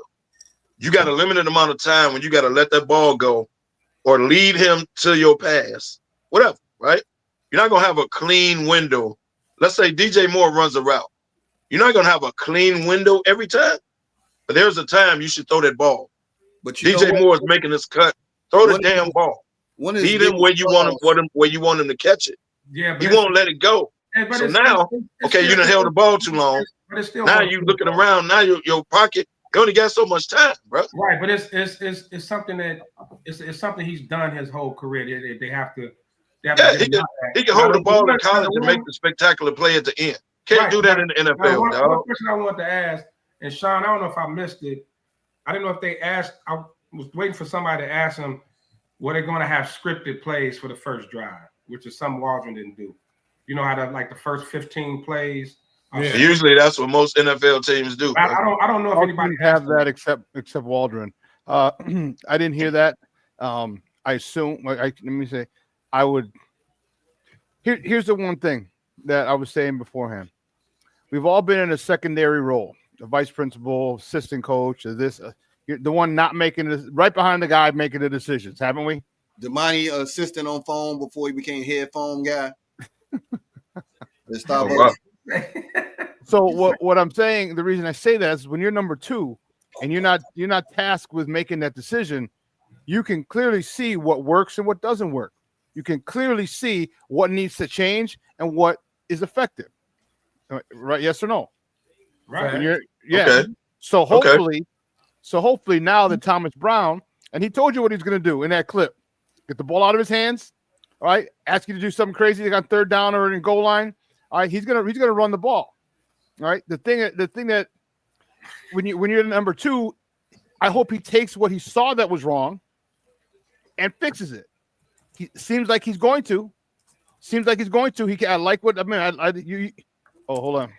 You got a limited amount of time when you got to let that ball go or lead him to your pass, whatever, right? You're not going to have a clean window. Let's say DJ Moore runs a route. You're not going to have a clean window every time, but there's a time you should throw that ball. But DJ Moore is making this cut. Throw the damn ball. Lead him where you want him to catch it. Yeah, he won't let it go. So now, okay, you done held the ball too long. Now you looking around. Now your pocket, you only got so much time, bro. Right, but it's something that it's something he's done his whole career. They have to. He can hold the ball in college and make the spectacular play at the end. Can't do that in the NFL, one dog. question I wanted to ask, and Sean, I don't know if I missed it. I didn't know if they asked. I was waiting for somebody to ask them, were they going to have scripted plays for the first drive, which is something Waldron didn't do. You know how the first 15 plays. Yeah. Usually that's what most NFL teams do. I don't know if anybody have that except Waldron. I didn't hear that. I assume. Let me say, I would. Here's the one thing that I was saying beforehand. We've all been in a secondary role, the vice principal, assistant coach, or this. You're the one not making this, right behind the guy making the decisions, haven't we? Damani assistant on phone before he became headphone guy. So what I'm saying, the reason I say that is when you're number 2 and you're not tasked with making that decision, you can clearly see what works and what doesn't work. You can clearly see what needs to change and what is effective. Right? Yes or no? Right. Okay. So hopefully now that Thomas Brown, and he told you what he's going to do in that clip, get the ball out of his hands, all right, ask you to do something crazy like on third down or in goal line, all right, he's gonna run the ball, all right. The thing that when you're number 2, I hope he takes what he saw that was wrong and fixes it. He seems like he's going to. I like what I mean. Hold on.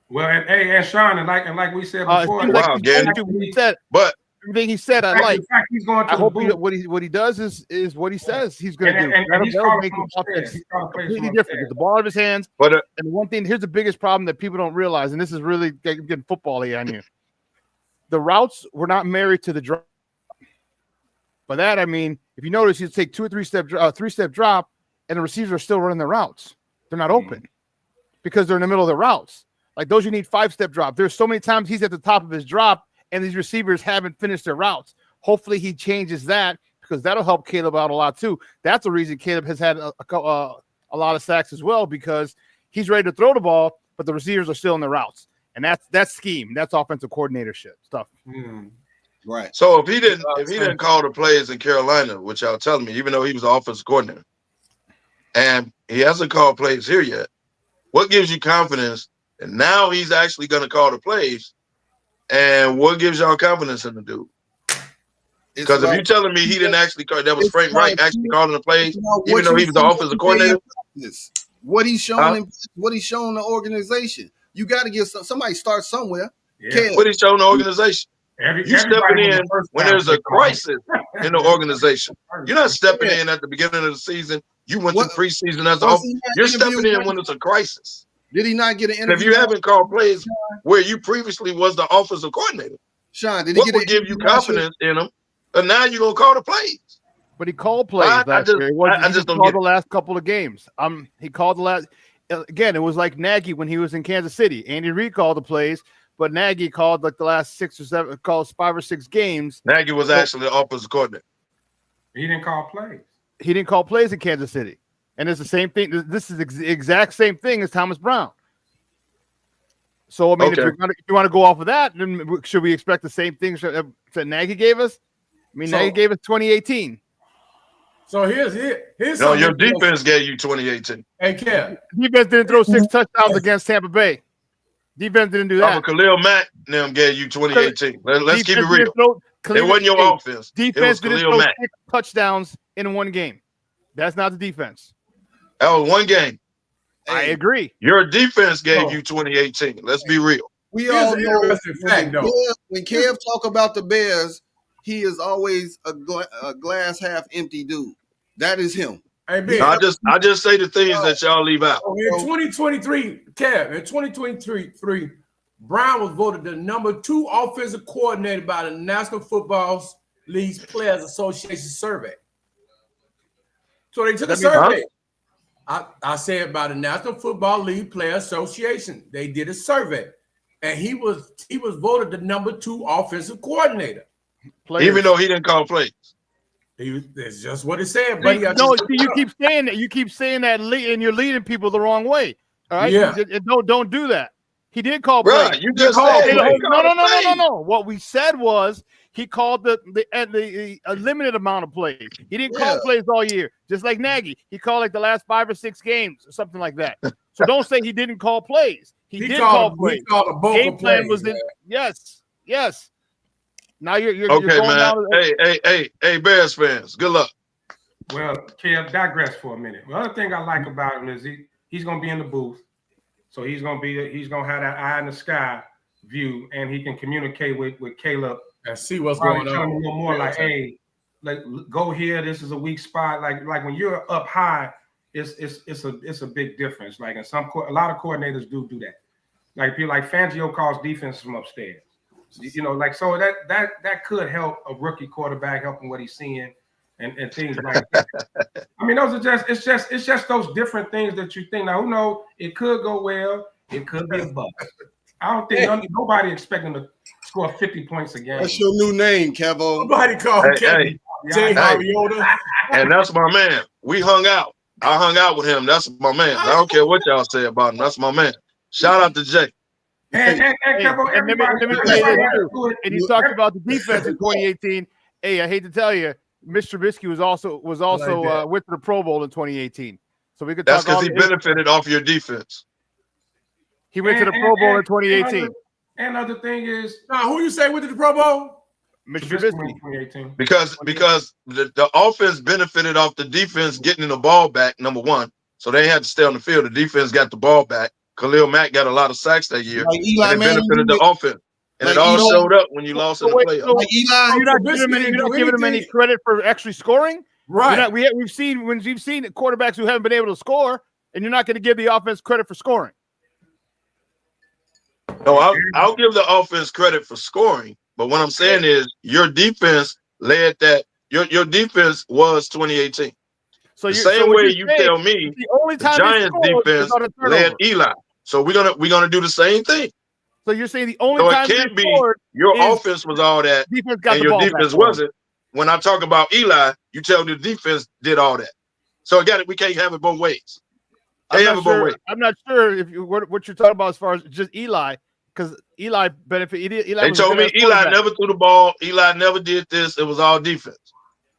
Well, and Sean, and like we said before, everything he said, I like. In fact, he's going to I hope what he does is what he says he's going to do. And he's calling completely different. Get the ball out of his hands. And one thing, here's the biggest problem that people don't realize, and this is really getting football-y on you. The routes were not married to the drop. By that I mean, if you notice, you take 2 or 3 step drop, and the receivers are still running their routes. They're not open because they're in the middle of the routes. Like those, you need 5-step drop. There's so many times he's at the top of his drop, and these receivers haven't finished their routes. Hopefully he changes that because that'll help Caleb out a lot too. That's the reason Caleb has had a lot of sacks as well, because he's ready to throw the ball, but the receivers are still in the routes. And that's scheme. That's offensive coordinator shit stuff. Right. So if he didn't call the plays in Carolina, which y'all telling me, even though he was the offensive coordinator, and he hasn't called plays here yet, what gives you confidence? And now he's actually going to call the plays. And what gives y'all confidence in the dude? Because if you're telling me he didn't actually call, that was Frank Wright actually calling the plays, even though he was the offensive coordinator. What he's shown, what he's shown the organization. You got to get somebody start somewhere. Yeah. What he's shown the organization. You stepping in when there's a crisis in the organization. You're not stepping in at the beginning of the season. You went to preseason as you're stepping in when it's a crisis. Did he not get an interview? If you haven't called plays where you previously was the offensive coordinator, Sean, did he what would give you confidence in him? And now you're gonna call the plays. But he called plays last year. He just called the last couple of games. He called the last. Again, it was like Nagy when he was in Kansas City. Andy Reid called the plays, but Nagy called like the last 6 or 7, calls 5 or 6 games. Nagy was actually the offensive coordinator. He didn't call plays. He didn't call plays in Kansas City. And it's the same thing. This is the exact same thing as Thomas Brown. So, I mean, if you want to go off of that, then should we expect the same things that Nagy gave us? I mean, Nagy gave us 2018. So here's no, your defense gave you 2018. Hey, Kev. Defense didn't throw 6 touchdowns against Tampa Bay. Defense didn't do that. Khalil Mack them gave you 2018. Let's keep it real. It wasn't your offense. Defense didn't throw 6 touchdowns in one game. That's not the defense. That was one game. I agree. Your defense gave you 2018. Let's be real. We all know when Kev talk about the Bears, he is always a glass half empty dude. That is him. Hey, man, I just say the things that y'all leave out. In 2023, Kev, in 2023, Brown was voted the #2 offensive coordinator by the National Football League's Players Association survey. So they took a survey. I said by the National Football League Players Association. They did a survey, and he was voted the #2 offensive coordinator. Even though he didn't call plays. That's just what it said. But you keep saying that. You keep saying that, and you're leading people the wrong way. All right. Yeah. Don't do that. He did call plays. Right, you just said no. What we said was he called the a limited amount of plays. He didn't call plays all year, just like Nagy. He called like the last 5 or 6 games or something like that. So don't say he didn't call plays. He did called call plays. He called a Game plan plays, was in. Yes. Now you're Okay, going man. down. Hey, Bears fans, good luck. Well, Kev, digress for a minute. The other thing I like about him is he's going to be in the booth, so he's going to have that eye in the sky view, and he can communicate with Caleb and see what's going on. A little more like, hey, like go here. This is a weak spot. Like when you're up high, it's a big difference. Like a lot of coordinators do that. Like people like Fangio calls defense from upstairs. You know, like so that could help a rookie quarterback, helping what he's seeing. And things like that. I mean, those are it's just those different things that you think. Now, who knows? It could go well. It could be a bust. I don't think nobody expecting to score 50 points a game. That's your new name, Kevo. Nobody called Kevin. And that's my man. We hung out. I hung out with him. That's my man. I don't care what y'all say about him. That's my man. Shout out to Jay. And Kevo, everybody. And you talked about the defense in 2018. Hey, I hate to tell you, Mr. Trubisky was also went to the Pro Bowl in 2018. So we could talk. That's because he benefited off your defense. He went to the Pro Bowl in 2018. And other thing is, who you say went to the Pro Bowl? Mr. Trubisky. Because the offense benefited off the defense getting the ball back, number one. So they had to stay on the field. The defense got the ball back. Khalil Mack got a lot of sacks that year. Like Eli, and it benefited the offense. And it all showed up when you lost in the playoffs. Like Eli, you're not giving him any credit for actually scoring, right? We've seen quarterbacks who haven't been able to score, and you're not going to give the offense credit for scoring. No, I'll give the offense credit for scoring, but what I'm saying is your defense led that. Your defense was 2018. So the same way you tell me the Giants defense led Eli. So we're gonna do the same thing. So you're saying the only time it can't be your offense was all that and your defense wasn't. When I talk about Eli, you tell the defense did all that. So we can't have it both ways. I'm not sure if what you're talking about as far as just Eli, because Eli benefited. They told me Eli never threw the ball. Eli never did this. It was all defense.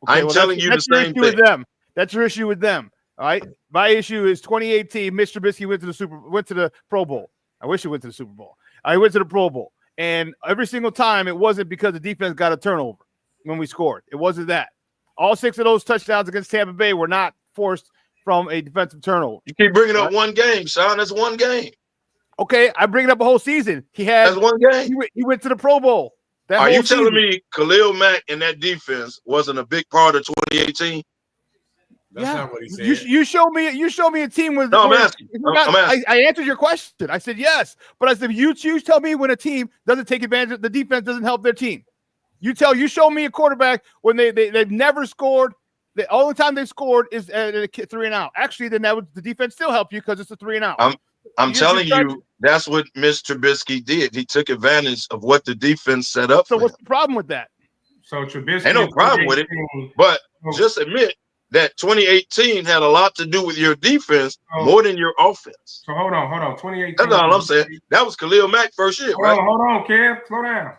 Okay, I'm telling you the same thing. That's your issue with them. All right. My issue is 2018. Mr. Trubisky went to the Pro Bowl. I wish he went to the Super Bowl. I went to the Pro Bowl, and every single time it wasn't because the defense got a turnover when we scored. It wasn't that. All 6 of those touchdowns against Tampa Bay were not forced from a defensive turnover. You keep bringing up one game, Sean. That's one game. Okay, I bring it up a whole season. That's one game. He went to the Pro Bowl. Are you telling me Khalil Mack and that defense wasn't a big part of 2018? That's not what he said. You show me a team with. No, I'm asking. I answered your question. I said yes, but I said you tell me when a team doesn't take advantage of the defense doesn't help their team. You show me a quarterback when they've never scored. The only time they scored is at a 3-and-out. Actually, then the defense still help you because it's a 3-and-out. I'm telling you, that's what Mr. Trubisky did. He took advantage of what the defense set up. So what's the problem with that? So Trubisky ain't no problem with it, but just admit that 2018 had a lot to do with your defense more than your offense. So hold on. 2018. That's all I'm saying. That was Khalil Mack first year, right? Hold on, Kev. Slow down.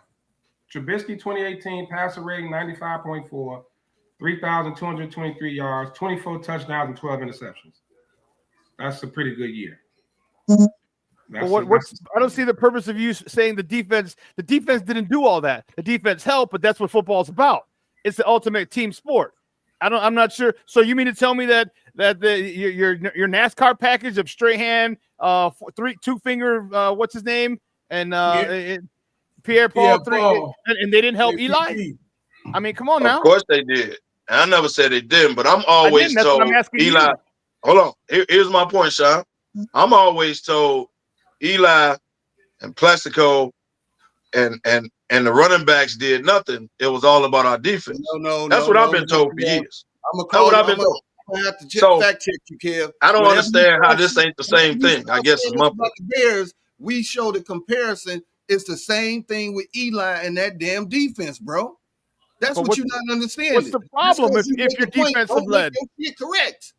Trubisky 2018 passer rating 95.4, 3,223 yards, 24 touchdowns, and 12 interceptions. That's a pretty good year. I don't see the purpose of you saying the defense. The defense didn't do all that. The defense helped, but that's what football is about. It's the ultimate team sport. I'm not sure. So you mean to tell me that your NASCAR package of Strahan, 2-finger, what's his name, and Pierre Paul, and they didn't help Eli? I mean, come on now. Of course they did. I never said they didn't, but I'm always told Eli. Hold on. Here's my point, Sean. I'm always told Eli and Plaxico and the running backs did nothing. It was all about our defense. That's what I've been told for years. That's what I've been told. I have to fact check you, Kev. I don't understand how this ain't the same thing. I guess it's my point. The Bears, we show the comparison. It's the same thing with Eli and that damn defense, bro. That's what you're not understanding. What's the problem if your defensive led? Correct.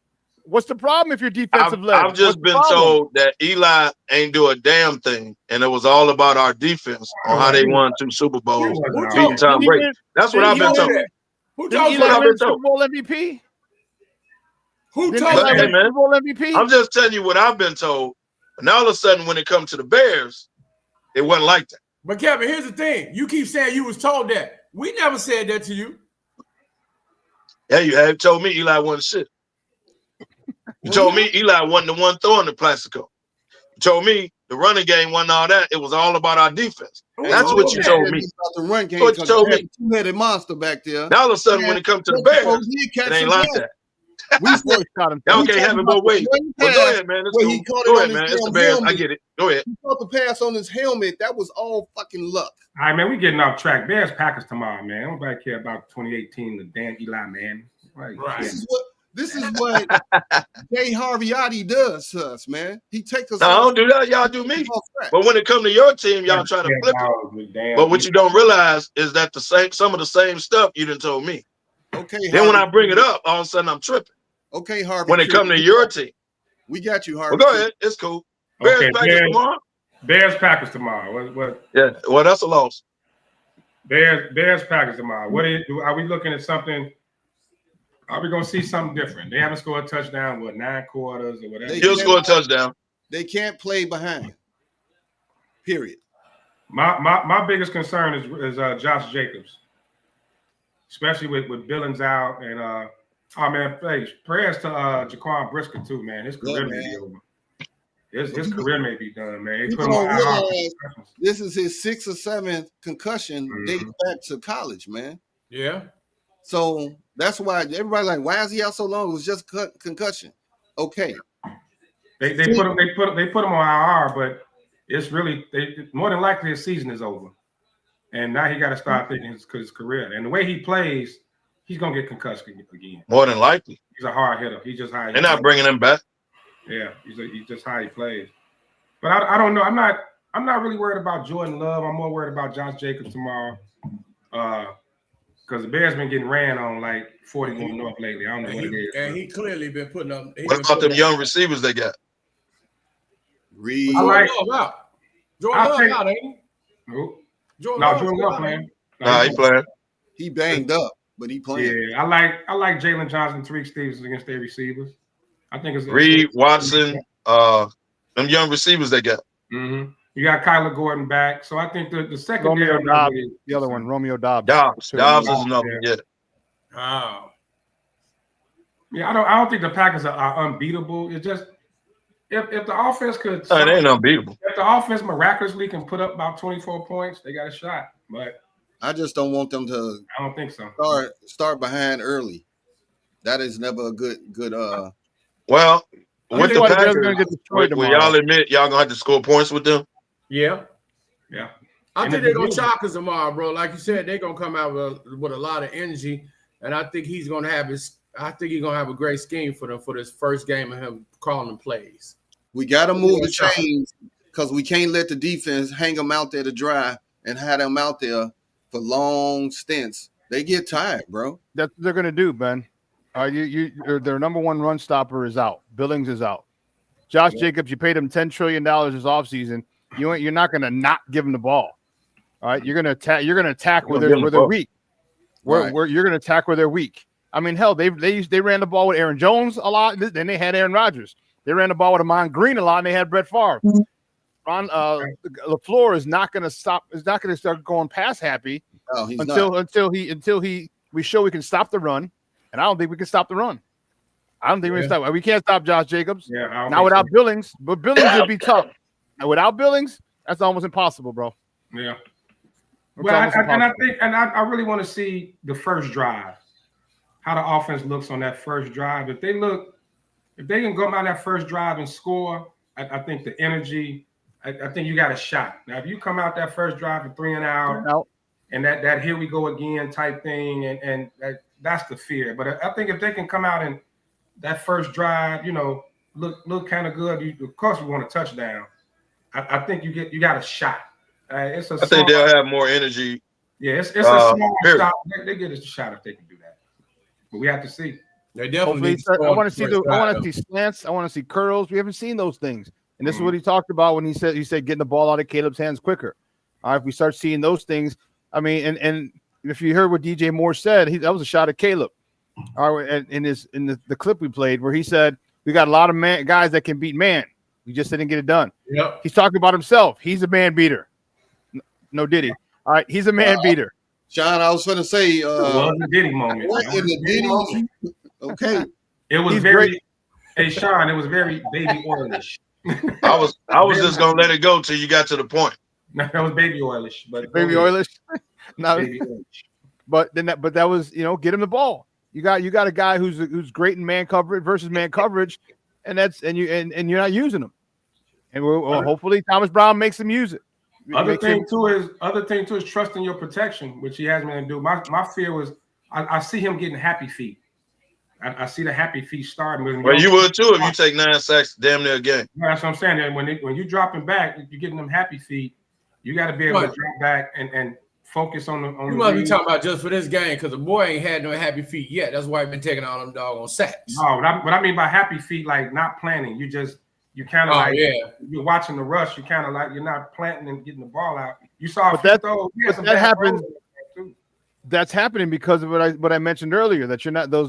What's the problem if your defensive led? I've just been told that Eli ain't do a damn thing, and it was all about our defense on how they won 2 Super Bowls, beating Tom Brady. That's what I've been told. Who told you Eli win Super Bowl MVP? Who told you Super Bowl MVP? I'm just telling you what I've been told. And now all of a sudden, when it comes to the Bears, it wasn't like that. But Kevin, here's the thing. You keep saying you was told that. We never said that to you. Yeah, you have told me Eli wasn't shit. You told me Eli wasn't the one throwing the Plaxico. You told me the running game wasn't all that. It was all about our defense. That's what you told me. About the run game, What you told me. Two-headed monster back there. Now all of a sudden, when it comes to the Bears, it ain't like that. We said, y'all can't have it both ways. Well, go ahead, man. It's cool. Go ahead, man. It's the Bears. I get it. Go ahead. He caught the pass on his helmet. That was all fucking luck. All right, man. We getting off track. Bears Packers tomorrow, man. Nobody care about 2018. The damn Eli, man. Right. This is what Jay Harvey does to us, man. He takes us. No, I don't do that. Y'all do me. But when it comes to your team, y'all try to flip it. But what you don't realize is that some of the same stuff you done told me. Okay. Then when I bring it up, all of a sudden I'm tripping. Okay, Harvey. When it comes to your team, we got you, Harvey. Well, go ahead. It's cool. Bears Packers tomorrow. Bears Packers tomorrow. What? Yeah. Well, that's a loss. Bears Packers tomorrow. What are we looking at something? Are we gonna see something different? They haven't scored a touchdown, 9 quarters or whatever. He'll score a touchdown. They can't play behind. Period. My biggest concern is Josh Jacobs, especially with Billings out and oh man, prayers to Jaquan Brisker too, man. His career may be over. His career may be done, man. This is his 6th or 7th concussion dating back to college, man. Yeah. So that's why everybody like, why is he out so long? It was just concussion. Okay. They put him on IR, but it's really more than likely his season is over, and now he got to start thinking his career. And the way he plays, he's gonna get concussed again. More than likely. He's a hard hitter. He's just how they're not bringing him back. Yeah, he's just how he plays. But I don't know. I'm not really worried about Jordan Love. I'm more worried about Josh Jacobs tomorrow. Because the Bears been getting ran on like 40 going north lately. I don't know what it is. And he clearly been putting up. What about them young receivers they got? Reed. Jordan Love out, ain't he? Jordan Love playing. Nah, he playing. He banged up, but he playing. Yeah, I like Jalen Johnson, Tariq Stevens against their receivers. I think it's Reed, Watson, them young receivers they got. Mm-hmm. You got Kyler Gordon back, so I think the secondary. Romeo Dobbs, the other one, Romeo Dobbs. Dobbs is another one. Yeah. Oh. Yeah, I don't think the Packers are unbeatable. It's just if the offense could. They ain't unbeatable. If the offense miraculously can put up about 24 points, they got a shot. But I just don't want them to. I don't think so. Start behind early. That is never a good. Well, with the Packers, gonna get destroyed will y'all admit y'all gonna have to score points with them? Yeah. I think they're gonna shock us tomorrow, bro. Like you said, they're gonna come out with a lot of energy, and I think he's gonna have a great scheme for them for this first game of him calling plays. We gotta move the chains because we can't let the defense hang them out there to dry and have them out there for long stints. They get tired, bro. That's what they're gonna do, Ben. Their number one run stopper is out. Billings is out. Josh Jacobs, you paid him $10 trillion this offseason. You're not going to not give him the ball. All right, you're going to attack. You're going to attack where they're weak. You're going to attack where they're weak. I mean, hell, they ran the ball with Aaron Jones a lot. Then they had Aaron Rodgers. They ran the ball with Amon Green a lot, and they had Brett Favre. LaFleur is not going to stop. Is not going to start going pass happy until we show we can stop the run. And I don't think we can stop the run. I don't think we can stop. We can't stop Josh Jacobs. Yeah, not without Billings, but Billings would be tough. And without Billings, that's almost impossible, bro. Yeah. Well, I really want to see the first drive, how the offense looks on that first drive. If they can go out that first drive and score, I think the energy. I think you got a shot. Now, if you come out that first drive and 3 and out, and that here we go again type thing, and that's the fear. But I think if they can come out and that first drive, look kind of good. Of course, we want a touchdown. I think you got a shot. I think they'll have more energy. Yeah, it's a small shot. They get a shot if they can do that. But we have to see. They definitely. I want to see slants. I want to see curls. We haven't seen those things. And this is what he talked about when he said getting the ball out of Caleb's hands quicker. All right, if we start seeing those things, I mean, and if you heard what DJ Moore said, that was a shot at Caleb. All right, in the clip we played where he said we got a lot of guys that can beat man. We just didn't get it done. Yep. He's talking about himself. He's a man beater. No Diddy. All right, he's a man beater. Sean, I was going to say, It was a Diddy moment. what in the Diddy? Okay. It was He's very. great. Hey, Sean, it was very baby oilish. I was just gonna let it go till you got to the point. No, that was baby oilish, but Baby oilish. No, baby oilish. but that was get him the ball. You got a guy who's great in man coverage versus man coverage, and you're not using him. And hopefully Thomas Brown makes him use it. Other thing too is trusting your protection, which he has been to do. My fear was I see him getting happy feet. I see the happy feet starting. Well, you would too if you take 9 sacks damn near a game. That's what I'm saying. And when you're dropping back, you're getting them happy feet. You got to be able to drop back and focus on the. You must be talking about just for this game because the boy ain't had no happy feet yet. That's why he's been taking all them doggone sacks. No, what I mean by happy feet, like not planning. You kind of you're watching the rush. You kind of like you're not planting and getting the ball out. You saw that happens. That's happening because of what I mentioned earlier. That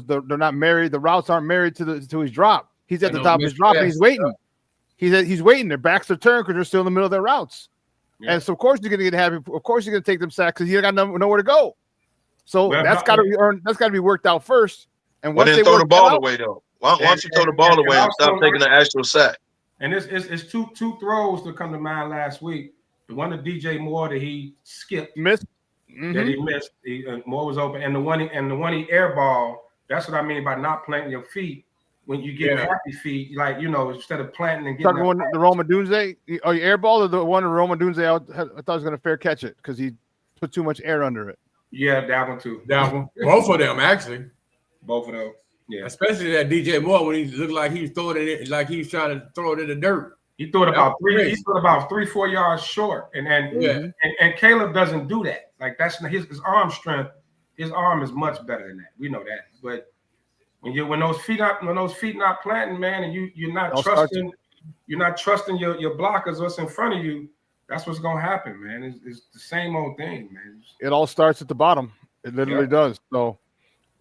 they're not married. The routes aren't married to his drop. He's at the top of his drop and he's waiting. He's waiting. Their backs are turned because they're still in the middle of their routes. Yeah. And so of course you're gonna get happy. Of course you're gonna take them sacks because you got nowhere to go. So that's got to be earned. That's got to be worked out first. And once then throw the ball away though. Why don't you throw the ball away and stop taking the actual sack? And it's two throws that come to mind last week. The one to DJ Moore that he skipped, missed. That he missed. Moore was open, and the one he airball. That's what I mean by not planting your feet. When you get happy feet, like instead of planting and getting the Roma Dunze, or your airball, or the one of Roma Dunze, I thought he was going to fair catch it because he put too much air under it. Yeah, that one too. That one, both of them actually. Both of those. Yeah, especially that DJ Moore when he looked like he was throwing it, like he was trying to throw it in the dirt. He threw it about 3-4 yards short, and Caleb doesn't do that. Like that's his arm strength. His arm is much better than that. We know that. But when those feet not planting, man, and you're not trusting your blockers, what's in front of you. That's what's gonna happen, man. It's the same old thing, man. It all starts at the bottom. It literally does. So,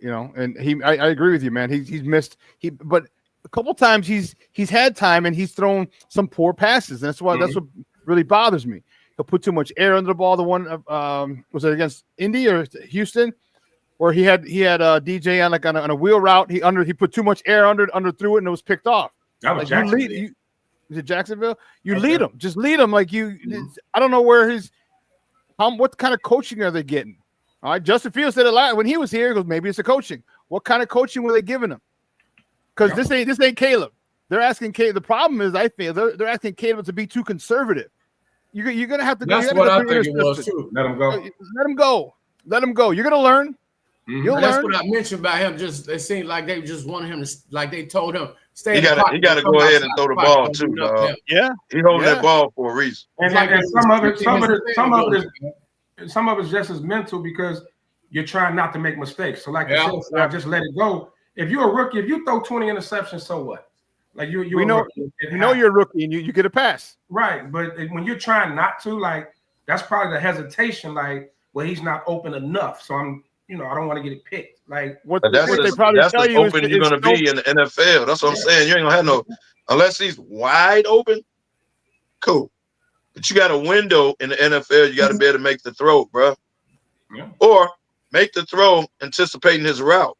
and I agree with you, man. He's missed. But a couple times he's had time and he's thrown some poor passes. And that's what really bothers me. He'll put too much air under the ball. The one was it against Indy or Houston, where he had DJ on a wheel route. He put too much air under through it and it was picked off. That was Jacksonville. Is it Jacksonville? Lead him. Just lead him like you. I don't know where what kind of coaching are they getting? All right, Justin Fields said it when he was here. He goes, maybe it's the coaching. What kind of coaching were they giving him? Because this ain't Caleb. They're asking Caleb. The problem is, I feel they're asking Caleb to be too conservative. You're gonna have to. That's what I think it was too. Let him go. Let him go. Let him go. You're gonna learn. You'll learn. That's what I mentioned about him. Just it seemed like they just wanted him to, like they told him, stay. He got to go ahead and throw the ball too, dog. Yeah, he holding that ball for a reason. And some of it's just as mental because you're trying not to make mistakes. So like you said, just let it go. If you're a rookie, if you throw 20 interceptions, so what? Like you're you're a rookie and you get a pass. Right, but when you're trying not to, like that's probably the hesitation. Like, well, he's not open enough, so I don't want to get it picked. Like that's open you're going to be in the NFL. That's what I'm saying. You ain't gonna have unless he's wide open. Cool. But you got a window in the NFL. You got to be able to make the throw, bro. Yeah. Or make the throw anticipating his route.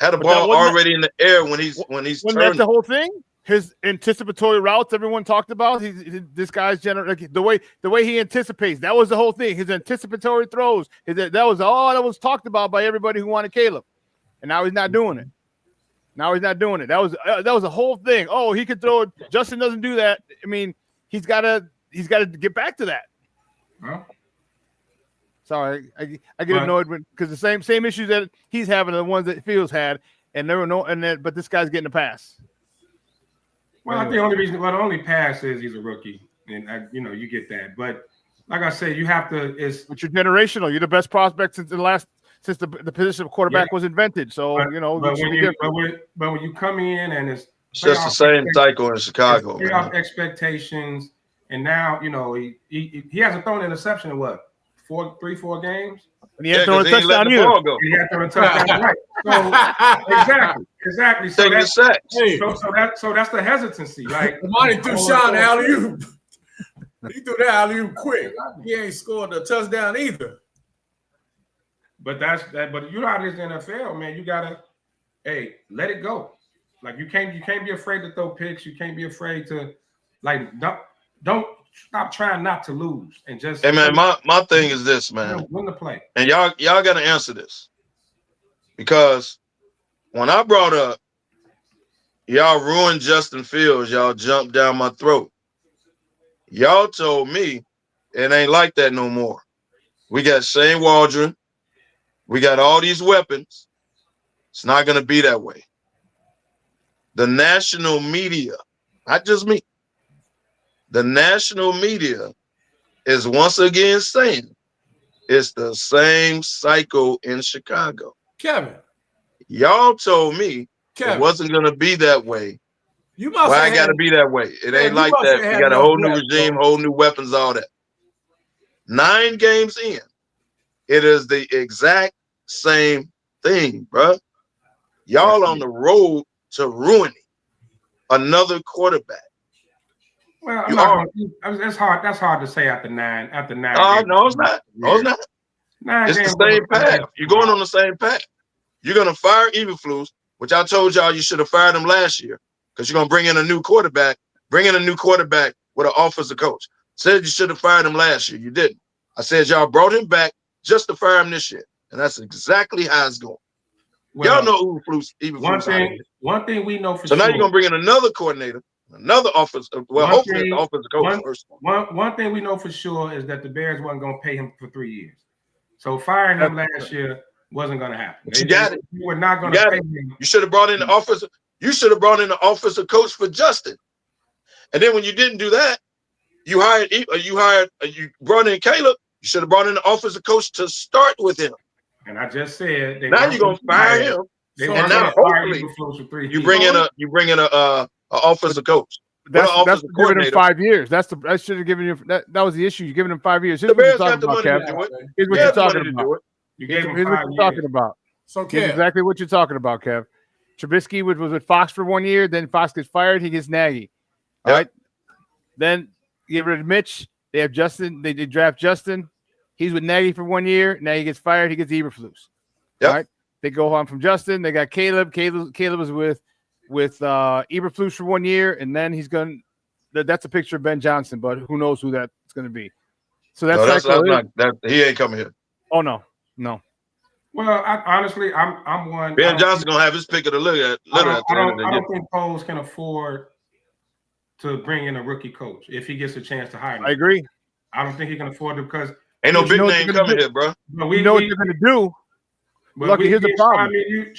Had the ball already in the air when he's turning. That's the whole thing. His anticipatory routes everyone talked about. This guy's the way he anticipates. That was the whole thing. His anticipatory throws. That was all that was talked about by everybody who wanted Caleb. And now he's not doing it. That was the whole thing. Oh, he could throw it. Justin doesn't do that. I mean, he's got to get back to that. Huh? Sorry, I get annoyed because the same issues that he's having are the ones that Fields had, and there were but this guy's getting a pass. Well, I think the only pass is he's a rookie, and you get that. But like I said, you have to. But you're generational. You're the best prospect since the position of quarterback was invented. So But when you come in and it's just the same cycle in Chicago. Playoff expectations, and now he hasn't thrown an interception in what 4 games. And he had thrown a touchdown either. He had thrown a touchdown, right? So exactly. So that's the hesitancy. Like Monty threw Sean the alley-oop. He threw that alley-oop quick. He ain't scored a touchdown either. But But you know how it is in the NFL, man. You gotta, let it go. Like you can't be afraid to throw picks. You can't be afraid to, like, don't stop trying not to lose and just. Hey man, my thing is this, man. Win the play. And y'all got to answer this, because when I brought up y'all ruined Justin Fields, y'all jumped down my throat. Y'all told me it ain't like that no more. We got Shane Waldron. We got all these weapons. It's not going to be that way. The national media, not just me, the national media is once again saying it's the same cycle in Chicago. Kevin. Y'all told me it wasn't going to be that way. You must Why got to be that way? It ain't like that. We got a whole new regime, whole new weapons, all that. 9 games in, it is the exact same thing, bro. Y'all on the road to ruining another quarterback. Well, that's hard. That's hard to say after 9. No, it's not. No, it's not. It's the same path. You're going on the same path. You're gonna fire Eberflus, which I told y'all you should have fired him last year, because you're gonna bring in a new quarterback. Bring in a new quarterback with an offensive coach. Said you should have fired him last year. You didn't. I said y'all brought him back just to fire him this year, and that's exactly how it's going. Well, y'all know Eberflus. One thing we know for sure. So now you're gonna bring in another coordinator, another offensive. Well, hopefully the offensive coach first. One thing we know for sure is that the Bears wasn't gonna pay him for 3 years. So firing him last year wasn't gonna happen. You got it. You were not gonna pay him. You should have brought in the offensive. You should have brought in the offensive coach for Justin. And then when you didn't do that, you brought in Caleb. You should have brought in the offensive coach to start with him. And I just said now you're gonna fire him. And now hopefully you bring in a offensive coach. That's giving him 5 years. I should have given you that was the issue. You're giving him 5 years. Here's the Bears got the money to do it. Here's what you're talking about. Here's what you're talking about. So here's exactly what you're talking about, Kev. Trubisky was with Fox for 1 year, then Fox gets fired, he gets Nagy. All right. Then you get rid of Mitch. They have Justin. They draft Justin. He's with Nagy for 1 year. Nagy gets fired. He gets Eberflus. All right. They go on from Justin. They got Caleb. Caleb was with Eberflus for 1 year, and then he's going. That's a picture of Ben Johnson, but who knows who that's going to be. So that's he ain't coming here. Oh no. Well, honestly, I'm one. Ben Johnson gonna have his pick of the litter. I don't think Poles can afford to bring in a rookie coach if he gets a chance to hire him. I agree. I don't think he can afford it because ain't no big name coming here, bro. You know what you're gonna do. Look, here's the problem. You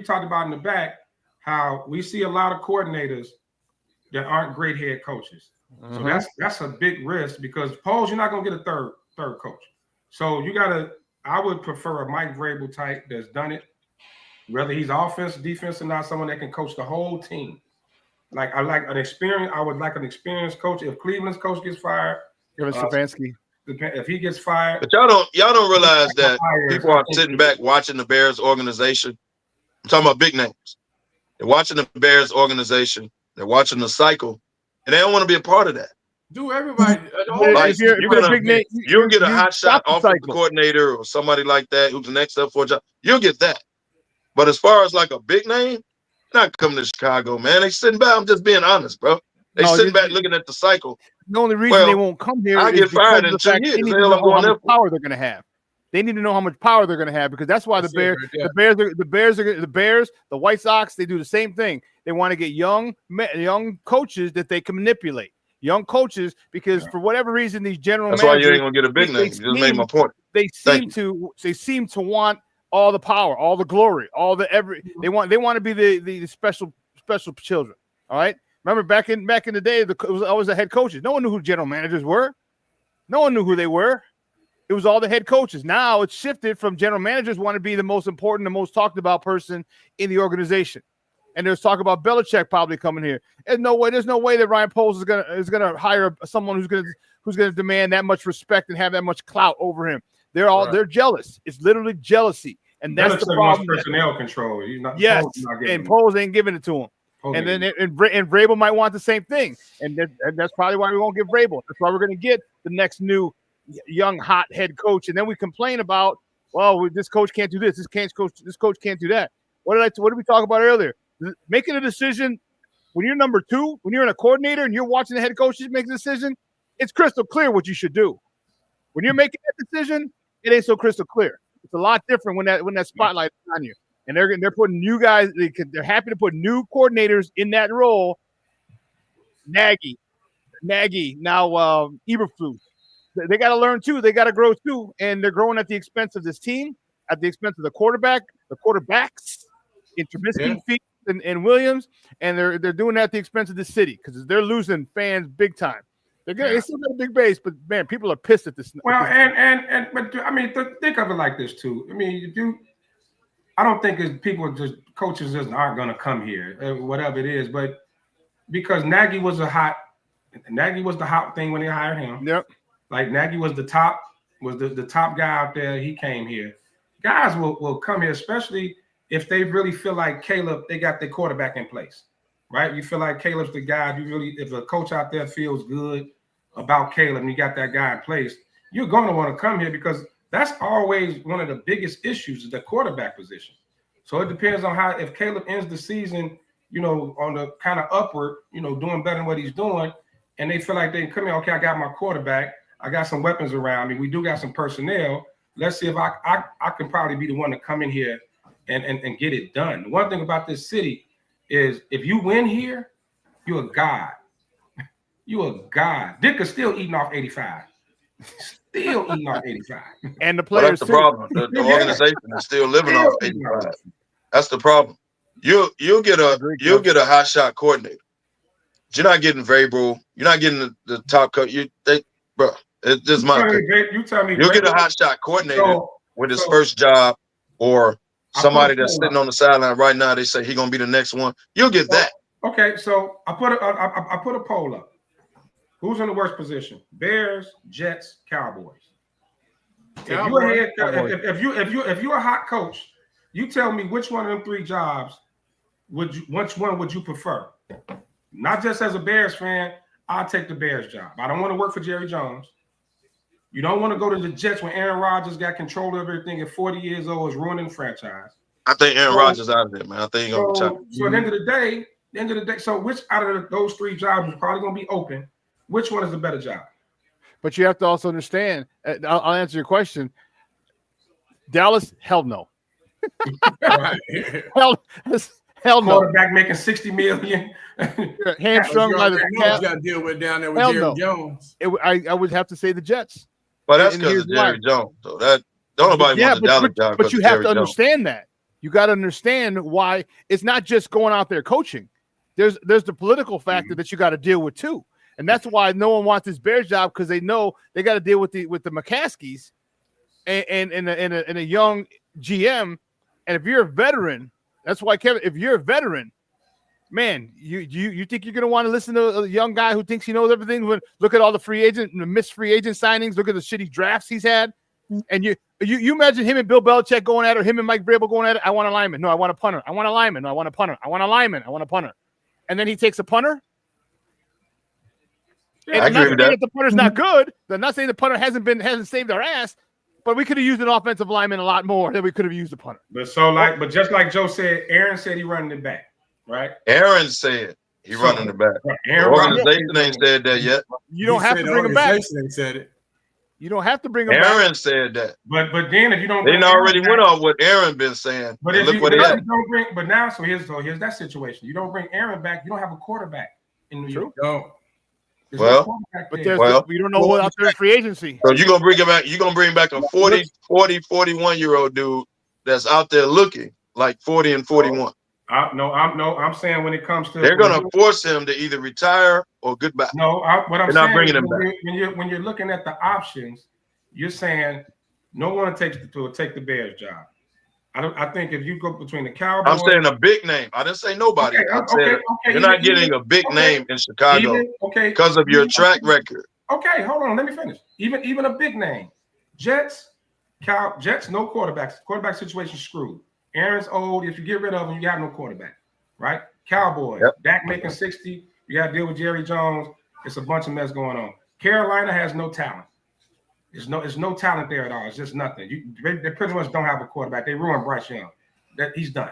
talked about in the back how we see a lot of coordinators that aren't great head coaches. So that's a big risk because Poles, you're not gonna get a third coach. So you gotta. I would prefer a Mike Vrabel type that's done it, whether he's offense, defense, or not, someone that can coach the whole team. I would like an experienced coach. If Cleveland's coach gets fired, Stefanski. If he gets fired, but y'all don't realize that people are sitting back watching the Bears organization. I'm talking about big names. They're watching the Bears organization. They're watching the cycle, and they don't want to be a part of that. Do everybody? You'll get a hot shot offensive coordinator or somebody like that who's the next up for a job. You'll get that. But as far as like a big name, not coming to Chicago, man. They sitting back. I'm just being honest, bro. They sitting back looking at the cycle. The only reason they won't come here is get fired in the 2 fact years. they need to know how much power they're going to have. They need to know how much power they're going to have because that's why the Bears, the White Sox, they do the same thing. They want to get young coaches that they can manipulate. Young coaches, because for whatever reason, these general managers. That's why you ain't gonna get a big name. You just made my point. They seem to want all the power, all the glory, all the They want to be the special children. All right. Remember back in the day, it was always the head coaches. No one knew who general managers were. No one knew who they were. It was all the head coaches. Now it's shifted from general managers want to be the most important, the most talked about person in the organization. And there's talk about Belichick probably coming here. There's no way that Ryan Poles is gonna hire someone who's gonna demand that much respect and have that much clout over him. they're jealous. It's literally jealousy, and that's the problem. Personnel control. Yes, and Poles ain't giving it to him. And then and Vrabel might want the same thing, and that's probably why we won't give Vrabel. That's why we're going to get the next new young hot head coach, and then we complain about, well, this coach can't do this, this coach can't do that. What did we talk about earlier? Making a decision when you're number 2, when you're in a coordinator and you're watching the head coaches make a decision, it's crystal clear what you should do. When you're making that decision, it ain't so crystal clear. It's a lot different when that spotlight is on you. And they're putting new guys. They're happy to put new coordinators in that role. Nagy, now Eberflus. They got to learn too. They got to grow too, and they're growing at the expense of this team, at the expense of the quarterbacks, in Trubisky, and Williams, and they're doing that at the expense of the city because they're losing fans big time. They still got a big base, but man, people are pissed at this. Well, but I mean, think of it like this too. I mean, I don't think coaches just aren't going to come here, whatever it is. But because Nagy was the hot thing when they hired him. Yep. Like Nagy was the top guy out there. He came here. Guys will come here, especially if they really feel like Caleb. They got their quarterback in place, right? You feel like Caleb's the guy. If a coach out there feels good about Caleb and you got that guy in place, you're going to want to come here because that's always one of the biggest issues is the quarterback position. So it depends on if Caleb ends the season, on the kind of upward, doing better than what he's doing, and they feel like they can come in, okay, I got my quarterback, I got some weapons around me, we do got some personnel. Let's see if I can probably be the one to come in here and get it done. The one thing about this city is if you win here, you're a god. You're a god. Dick is still eating off 85. Still eating off 85. And the players. That's the problem. The organization is still living off 85. That's the problem. You'll get a hot shot coordinator. But you're not getting Vrabel. You're not getting the top coach. Bro, it's just my opinion. You tell me you'll get a hot shot coordinator with his first job, or somebody that's sitting on the sideline right now. They say he's gonna be the next one. You'll get that. Okay, so I put a poll up. Who's in the worst position? Bears, Jets, Cowboys. If you're a hot coach, you tell me which one of them 3 jobs which one would you prefer? Not just as a Bears fan, I'll take the Bears job. I don't want to work for Jerry Jones. You don't want to go to the Jets when Aaron Rodgers got control of everything at 40 years old, is ruining the franchise. I think Aaron Rodgers out of there, man. I think he's gonna retire. So at the end of the day, so which out of those 3 jobs is probably gonna be open? Which one is the better job? But you have to also understand. I'll answer your question. Dallas, hell no. hell no. Quarterback making $60 million. Hamstrung by the cap. Got to deal with down there with Jerry Jones. I would have to say the Jets. But that's because of Jerry Jones. So that don't nobody want the Dallas job. But you have to understand that. You got to understand why it's not just going out there coaching. There's the political factor that you got to deal with too. And that's why no one wants this Bears job, because they know they got to deal with the McCaskies and a young GM. And if you're a veteran, that's why, Kevin, if you're a veteran, man, you think you're going to want to listen to a young guy who thinks he knows everything? Look at all the missed free agent signings. Look at the shitty drafts he's had. And you imagine him and Bill Belichick going at it, or him and Mike Vrabel going at it. I want a lineman. No, I want a punter. I want a lineman. No, I want a punter. I want a lineman. I want a punter. And then he takes a punter. And I'm not saying that the punter's not good. I'm not saying the punter hasn't saved our ass, but we could have used an offensive lineman a lot more than we could have used a punter. But just like Joe said, Aaron said he running it back, right? Aaron said he running it back. The organization ain't said that yet. You don't have to bring him back. Said it. You don't have to bring him back. Aaron said that. But then if you don't, they already went off what Aaron been saying. But look what he had. Here's that situation. You don't bring Aaron back. You don't have a quarterback in New York. No. You don't know what out there in free agency. So you're gonna bring him back. You're gonna bring back a 41-year-old dude that's out there looking like 40 and 41. I'm saying when it comes to, they're gonna force him to either retire or goodbye. What I'm saying, not bringing him back. When you're looking at the options, you're saying no one takes take the Bears job. I think if you go between the Cowboys, I'm saying a big name. I didn't say nobody. I'm saying you're not getting a big name in Chicago because of your track record. Okay, hold on. Let me finish. Even a big name, Jets, Jets, no quarterbacks. Quarterback situation screwed. Aaron's old. If you get rid of him, you have no quarterback, right? Cowboys, Dak making 60. You got to deal with Jerry Jones. It's a bunch of mess going on. Carolina has no talent. There's no talent there at all. It's just nothing. They pretty much don't have a quarterback. They ruined Bryce Young. He's done,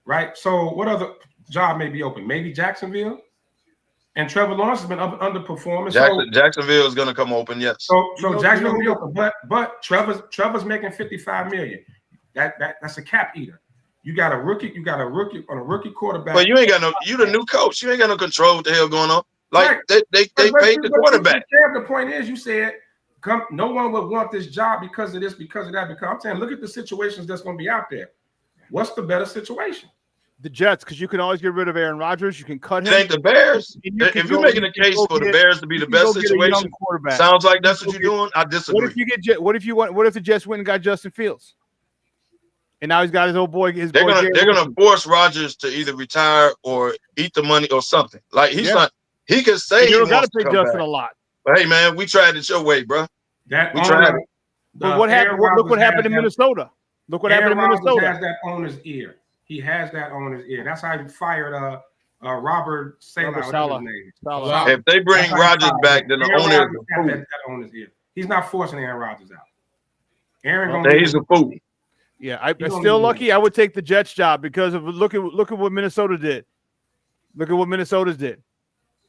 right? So what other job may be open? Maybe Jacksonville. And Trevor Lawrence has been underperforming. Jacksonville is going to come open, yes. So Jacksonville will be open, but Trevor's making $55 million. That's a cap eater. You got a rookie on a rookie quarterback. But you ain't got you the new coach. You ain't got no control what the hell going on. Like they paid the quarterback. The point is, you said no one would want this job because of this, because of that. Because I'm saying, look at the situations that's going to be out there. What's the better situation? The Jets, because you can always get rid of Aaron Rodgers. You can cut him. It ain't the Bears. If you're making a case for the Bears to be the best situation, sounds like that's what you're doing. I disagree. What if the Jets went and got Justin Fields? And now he's got his old boy. They're gonna force Rodgers to either retire or eat the money or something. Like he's not. He can say you don't got to pay Justin a lot. But hey, man, we tried it your way, bro. We tried it. But what happened? Look what happened in Minnesota. Look what happened in Minnesota. Has that owner's ear. He has that owner's ear. That's how he fired Robert Saleh. If they bring Rodgers back, then the owner is that owner's ear. He's not forcing Aaron Rodgers out. He's a fool. Yeah, I'm still lucky. I would take the Jets job because of look at what Minnesota did. Look at what Minnesota's did.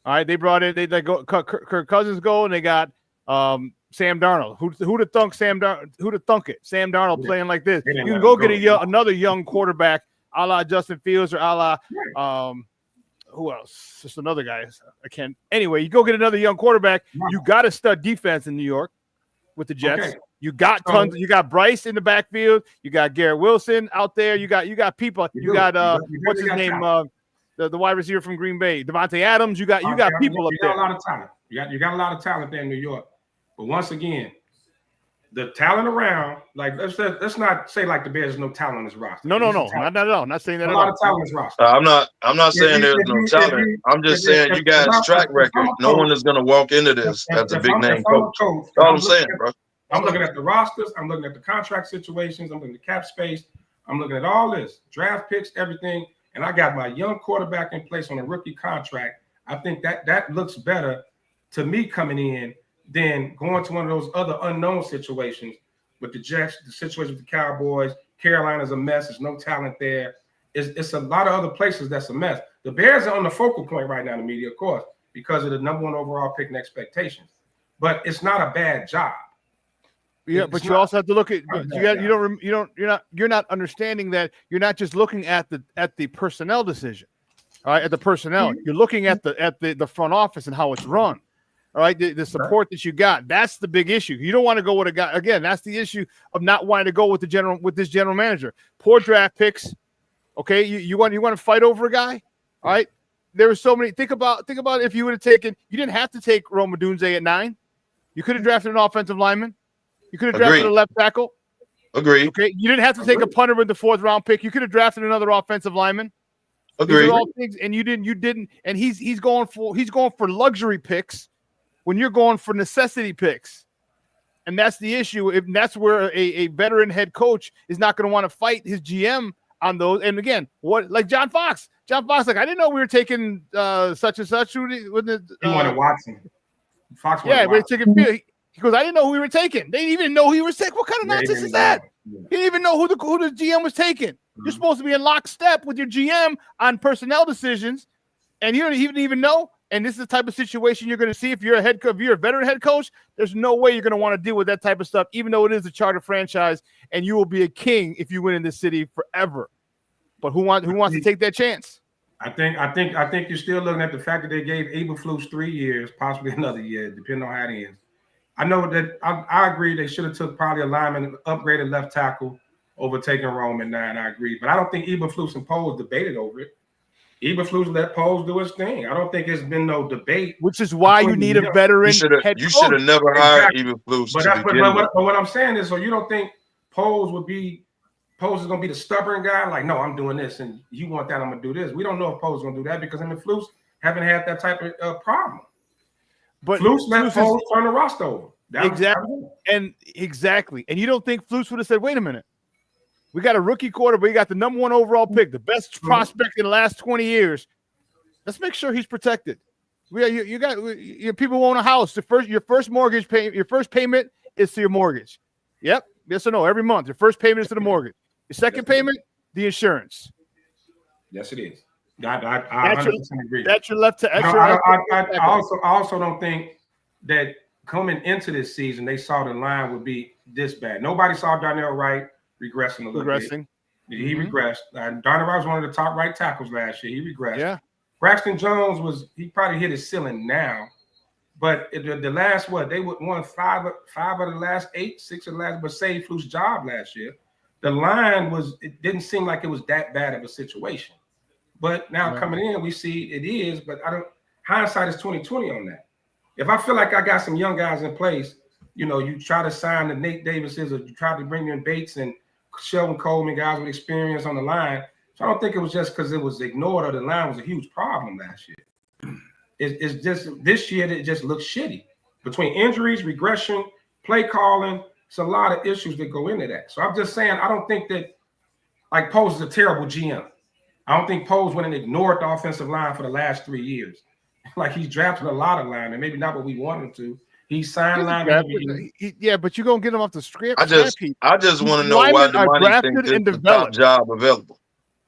All right, they brought in they go Kirk Cousins go and they got Sam Darnold. Who'd have thunk Sam Darnold? Who'd have thunk it? Sam Darnold playing like this. You can go get another young quarterback, a la Justin Fields or a la who else? Just another guy. I can't. Anyway, you go get another young quarterback. You got to stud defense in New York with the Jets. Okay. You got tons. You got Bryce in the backfield. You got Garrett Wilson out there. You got people. You got what's his name? The wide receiver from Green Bay, Devontae Adams. You got people up there. You got a lot of talent. You got a lot of talent there in New York. But once again, the talent around, like let's not say like the Bears there's no talent on this roster. No, not at all. Not saying that. A lot of talent on this roster. I'm not saying there's no talent. I'm just saying you guys' track record. No one is going to walk into this as a big name coach. That's all I'm saying, bro. I'm looking at the rosters. I'm looking at the contract situations. I'm looking at the cap space. I'm looking at all this draft picks, everything, and I got my young quarterback in place on a rookie contract. I think that looks better to me coming in than going to one of those other unknown situations with the Jets, the situation with the Cowboys. Carolina's a mess. There's no talent there. It's a lot of other places that's a mess. The Bears are on the focal point right now in the media, of course, because of the number one overall pick and expectations. But it's not a bad job. Yeah, but you also have to look at you're not understanding that you're not just looking at the personnel decision. All right, at the personnel. You're looking at the front office and how it's run. All right, the support that you got. That's the big issue. You don't want to go with a guy again. That's the issue of not wanting to go with this general manager. Poor draft picks. Okay, you want to fight over a guy. All right, there were so many. Think about if you would have taken. You didn't have to take Rome Odunze at 9. You could have drafted an offensive lineman. You could have drafted a left tackle. Agreed. Okay, you didn't have to take a punter with the 4th round pick. You could have drafted another offensive lineman. Agreed. These are all things, and you didn't. And he's going for luxury picks when you're going for necessity picks, and that's the issue. And that's where a veteran head coach is not going to want to fight his GM on those. And again, like John Fox, like I didn't know we were taking such and such. He wanted Watson. Fox. We're taking. He goes, I didn't know who we were taking. They didn't even know he was taking. What kind of nonsense is that? He didn't even know who the GM was taking. You're supposed to be in lockstep with your GM on personnel decisions, and you don't even know. And this is the type of situation you're going to see if you're a veteran head coach. There's no way you're going to want to deal with that type of stuff, even though it is a charter franchise, and you will be a king if you win in this city forever. But who wants to take that chance? I think you're still looking at the fact that they gave Eberflus 3 years, possibly another year, depending on how it ends. I know that I agree they should have took probably a lineman, upgraded left tackle, over taking Rome at 9. I agree. But I don't think Eberflus and Poles debated over it. Eberflus let Poles do his thing. I don't think there's been no debate. Which is why you need a veteran head coach. You should have never hired Eberflus. But what I'm saying is, so you don't think Poles is going to be the stubborn guy? Like, no, I'm doing this, and you want that, I'm going to do this. We don't know if Poles is going to do that because Flus haven't had that type of problem. But Flus let Poles turn the roster over. Exactly. And you don't think Flus would have said, wait a minute. We got a rookie quarter, but you got the number 1 overall pick, the best prospect in the last 20 years. Let's make sure he's protected. People own a house. Your first mortgage payment, your first payment is to your mortgage. Yep. Yes or no? Every month, your first payment is to the mortgage. Your second payment, the insurance. Yes, it is. I 100% agree. That's your left to. I also don't think that coming into this season, they saw the line would be this bad. Nobody saw Darnell Wright regressing a little bit. He regressed. Darnell Wright was one of the top right tackles last year. He regressed. Yeah. Braxton Jones he probably hit his ceiling now, but the last they won 5 of the last 8, 6 of the last, but saved Fluke's job last year. The line it didn't seem like it was that bad of a situation, but now coming in we see it is. But hindsight is 20/20 on that. If I feel like I got some young guys in place, you try to sign the Nate Davises or you try to bring in Bates and Sheldon Coleman, guys with experience on the line. So I don't think it was just because it was ignored or the line was a huge problem last year. It's just this year it just looks shitty. Between injuries, regression, play calling, it's a lot of issues that go into that. So I'm just saying I don't think that like Poles is a terrible GM. I don't think Poles went and ignored the offensive line for the last 3 years. Like he's drafted a lot of linemen, maybe not what we wanted him to. He signed linemen. Yeah, but you're gonna get him off the script. I just want to know why the money thinks it's the top job available.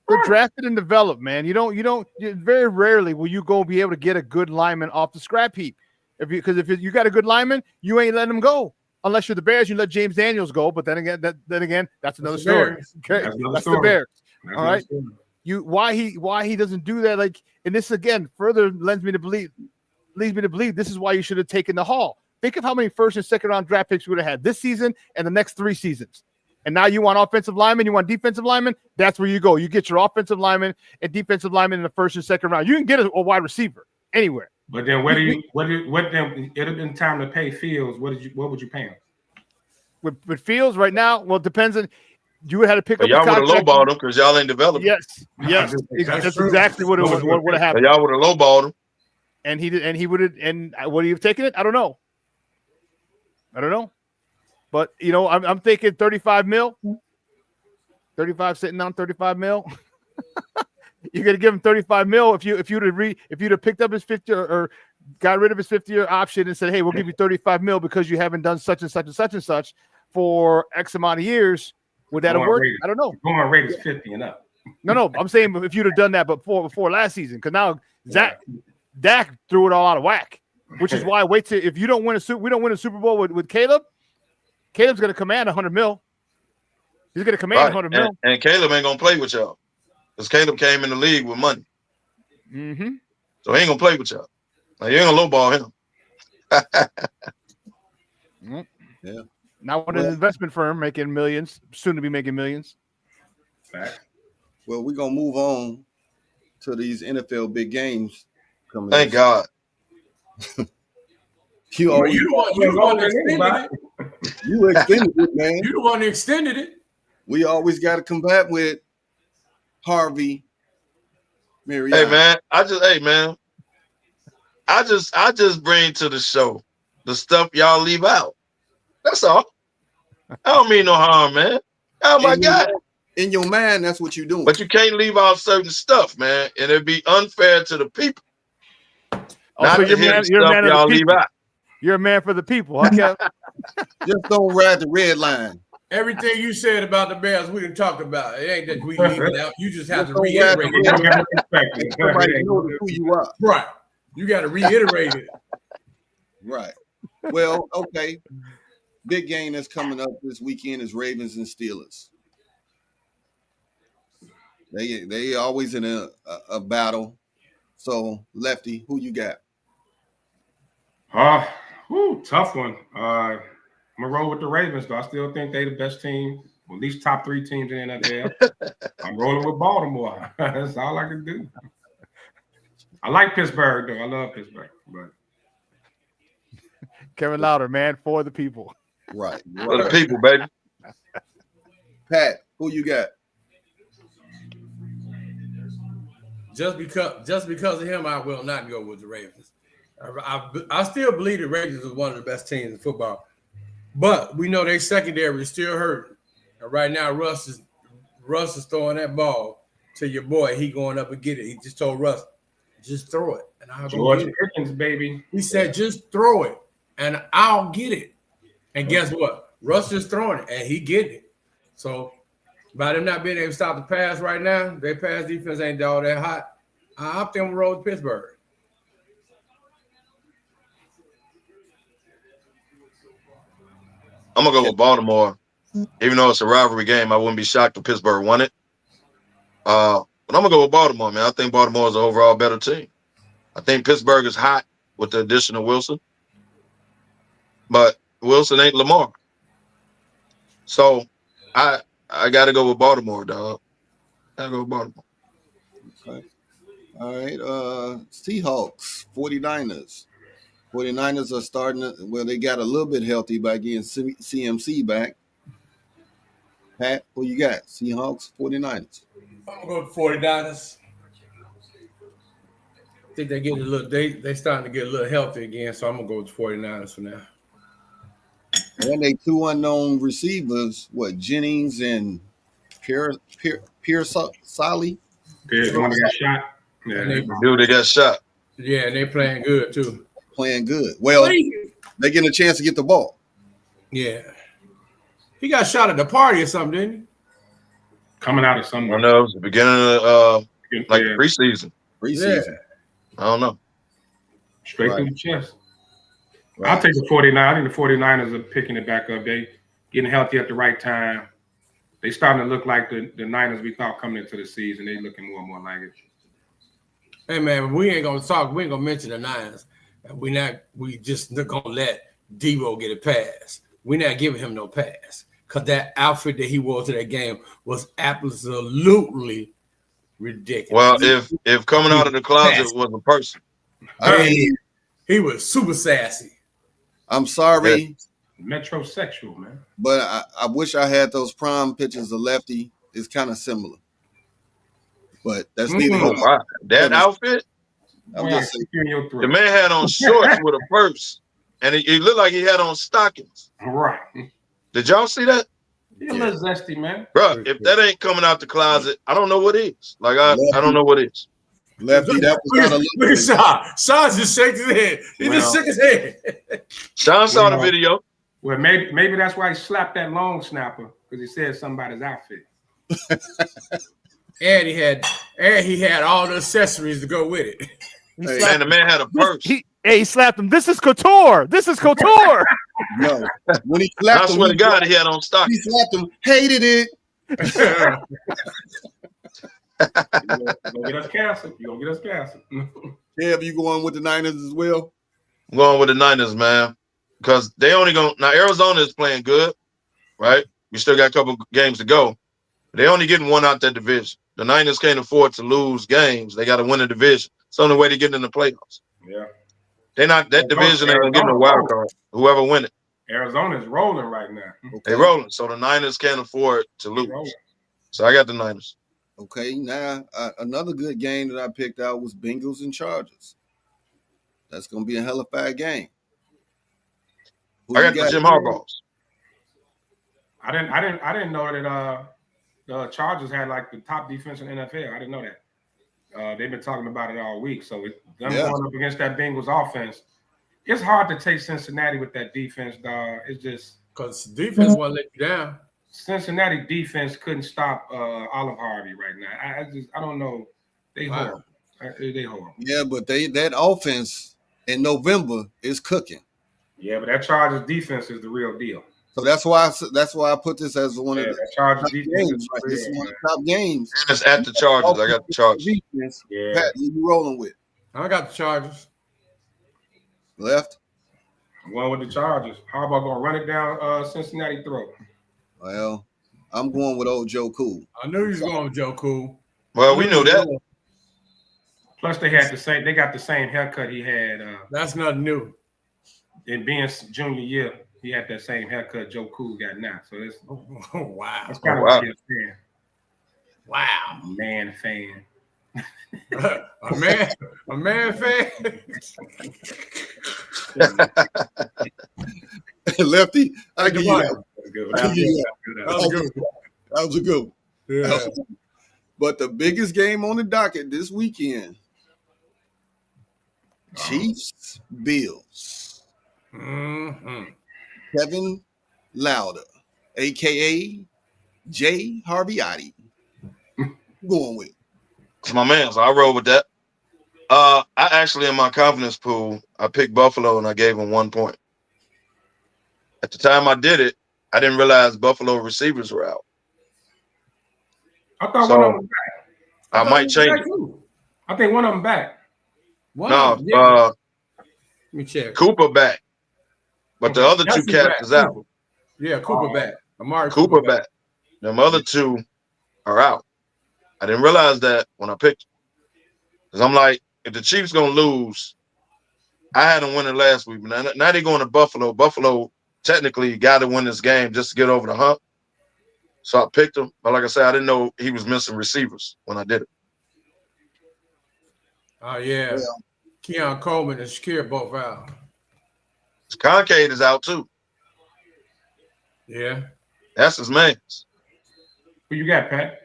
They're drafted and developed, man. You don't. Very rarely will you go be able to get a good lineman off the scrap heap. Because if you got a good lineman, you ain't letting him go unless you're the Bears. You let James Daniels go, but then again, that's another story. Okay, that's the Bears. All right. Why he doesn't do that? Like, and this again further leads me to believe this is why you should have taken the haul. Think of how many first and second round draft picks we would have had this season and the next 3 seasons. And now you want offensive linemen, you want defensive linemen. That's where you go. You get your offensive linemen and defensive linemen in the first and second round. You can get a wide receiver anywhere. But then it'd have been time to pay Fields. What would you pay him? With Fields right now, well, it depends on. You would have to pick up. Y'all would have lowballed him because y'all ain't developed. Yes, that's exactly what would have happened. Y'all would have lowballed him, and he would have. And would he have taken it? I don't know. But I'm thinking 35 mil. 35 sitting on 35 mil. You're gonna give him 35 mil if you'd have picked up his 50 or got rid of his 50-year option and said, hey, we'll give you 35 mil because you haven't done such and such and such and such for X amount of years. Would that have worked? I don't know. Going rate is 50 and up. No. I'm saying if you'd have done that before last season, because now Dak threw it all out of whack. Which is why if we don't win a Super Bowl with Caleb. Caleb's going to command 100 mil. He's going to command 100 mil. And Caleb ain't going to play with y'all because Caleb came in the league with money. Mm-hmm. So he ain't going to play with y'all. Like, you ain't going to lowball him. Yeah. Now with an investment firm making millions, soon to be making millions. Fact. Well, we're going to move on to these NFL big games coming. Thank God. You the one that extended it. You extended it, man. You the one that extended it. We always got to combat with Harvey. Mariana. Hey man, I just bring to the show the stuff y'all leave out. That's all. I don't mean no harm, man. Oh my God. In your mind, that's what you're doing. But you can't leave out certain stuff, man, and it'd be unfair to the people. Also, you're a man of the people. You're a man for the people. Okay. Just don't ride the red line. Everything you said about the Bears, we done talked about. It ain't that we leave it out. You just have to reiterate it. Everybody knows who you are. Right. You got to reiterate it. Right. Well, okay. Big game that's coming up this weekend is Ravens and Steelers. They always in a battle. So, Lefty, who you got? Tough one. I'm gonna roll with the Ravens, though. I still think they're the best team, or at least top 3 teams in the NFL. I'm rolling with Baltimore. That's all I can do. I like Pittsburgh, though. I love Pittsburgh. But Kevin Lauder, man, for the people. Right. For the people, baby. Pat, who you got? Just because of him, I will not go with the Ravens. I still believe the Ravens is one of the best teams in football. But we know their secondary is still hurt. And right now, Russ is throwing that ball to your boy. He going up and get it. He just told Russ, just throw it, and I'll go get it. Pickens, baby. He said, just throw it, and I'll get it. And guess what? Russ is throwing it, and he getting it. So by them not being able to stop the pass right now, their pass defense ain't all that hot. I opted them to roll with Pittsburgh. I'm gonna go with Baltimore, even though it's a rivalry game. I wouldn't be shocked if Pittsburgh won it. But I'm gonna go with Baltimore, man. I think Baltimore is an overall better team. I think Pittsburgh is hot with the addition of Wilson, but Wilson ain't Lamar. So I gotta go with Baltimore, dog. Gotta go with Baltimore. Okay. All right. Seahawks, 49ers. 49ers are starting to, well, they got a little bit healthy by getting CMC back. Pat, who you got? Seahawks, 49ers. I'm gonna go with 49ers. I think they getting a little they starting to get a little healthy again, so I'm gonna go with the 49ers for now. And they two unknown receivers, what, Jennings and Pierre Solly? The one that got shot. Yeah, Dude, they got shot. Yeah, and they playing good too. Playing good. Well, they getting a chance to get the ball. Yeah. He got shot at the party or something, didn't he? Coming out of somewhere. I know, it was the beginning of preseason. Preseason. Yeah. I don't know. Straight through the chest. Right. I'll take the 49ers. I think the 49ers are picking it back up. They getting healthy at the right time. They starting to look like the Niners we thought coming into the season. They looking more and more like it. Hey man, we ain't gonna mention the Niners. We just not gonna let Devo get a pass. We're not giving him no pass because that outfit that he wore to that game was absolutely ridiculous. Well, if coming out of the closet was a person, he was super sassy. I'm sorry, metrosexual, man. But I wish I had those prom pictures of Lefty. It's kind of similar, but that's neither. That outfit. I'm just saying, the man had on shorts with a purse, and he looked like he had on stockings. Right. Did y'all see that? He's a little zesty, man. Bro, if that ain't coming out the closet, I don't know what is. Like I don't know what is. Lefty, that was not a look at Sean. Sean just shakes his head. He just shook his head. Sean saw the video. Well, maybe that's why he slapped that long snapper because he said something about his outfit. And he had all the accessories to go with it. And the man had a purse. He slapped him. This is couture. This is couture. No, when he slapped him, I swear to God, he had on stock. He slapped him. Hated it. You gonna get us canceled. You gonna get us canceled. Kev, you going with the Niners as well? I'm going with the Niners, man, because they only going now. Arizona is playing good, right? We still got a couple games to go. They only getting one out that division. The Niners can't afford to lose games. They got to win the division. It's the only way to get in the playoffs. Yeah. They're not that division ain't gonna get no wild card. Whoever win it. Arizona's rolling right now. Okay. They rolling, so the Niners can't afford to lose. So I got the Niners. Okay, now another good game that I picked out was Bengals and Chargers. That's gonna be a hellified game. I got the Jim Harbaughs. I didn't know that the Chargers had like the top defense in the NFL. I didn't know that. They've been talking about it all week. So them going up against that Bengals offense, it's hard to take Cincinnati with that defense, dog. It's just because defense won't let you down. Cincinnati defense couldn't stop Olive Harvey right now. I don't know. They horrible. They horrible. Yeah, but that offense in November is cooking. Yeah, but that Chargers defense is the real deal. So that's why I put this as one of the Chargers defense games. Right? This is one of the top games. And it's at the Chargers. I got the Chargers. Defense. Yeah. Pat, who you rolling with? I got the Chargers. Left. I'm going with the Chargers. How about gonna run it down Cincinnati throat? Well, I'm going with old Joe Cool. I knew he was going with Joe Cool. Well, we knew that. Plus, they got the same haircut he had. That's nothing new. In Ben's junior year, he had that same haircut Joe Cool got now. So it's wow. It's kind of a fan. Wow. Man fan. a man fan. Lefty, I give you that. That was a good one. Yeah. But the biggest game on the docket this weekend, Chiefs, Bills. Kevin Lauder, a.k.a. J. Harvey going with. It's my man, so I roll with that. I actually, in my confidence pool, I picked Buffalo and I gave him 1 point. At the time I did it, I didn't realize Buffalo receivers were out. I thought one of them was back. I might change it. I think one of them back. Let me check. Cooper back, but the other two cats is out. Yeah, Cooper back. Amari Cooper back. Them other two are out. I didn't realize that when I picked them. Because I'm like, if the Chiefs going to lose, I had them winning last week. Now they're going to Buffalo. Buffalo technically got to win this game just to get over the hump. So I picked him. But like I said, I didn't know he was missing receivers when I did it. Oh, yeah. Keon Coleman and Shakir both out. Kincaid is out too. Yeah. That's his man. Who you got, Pat?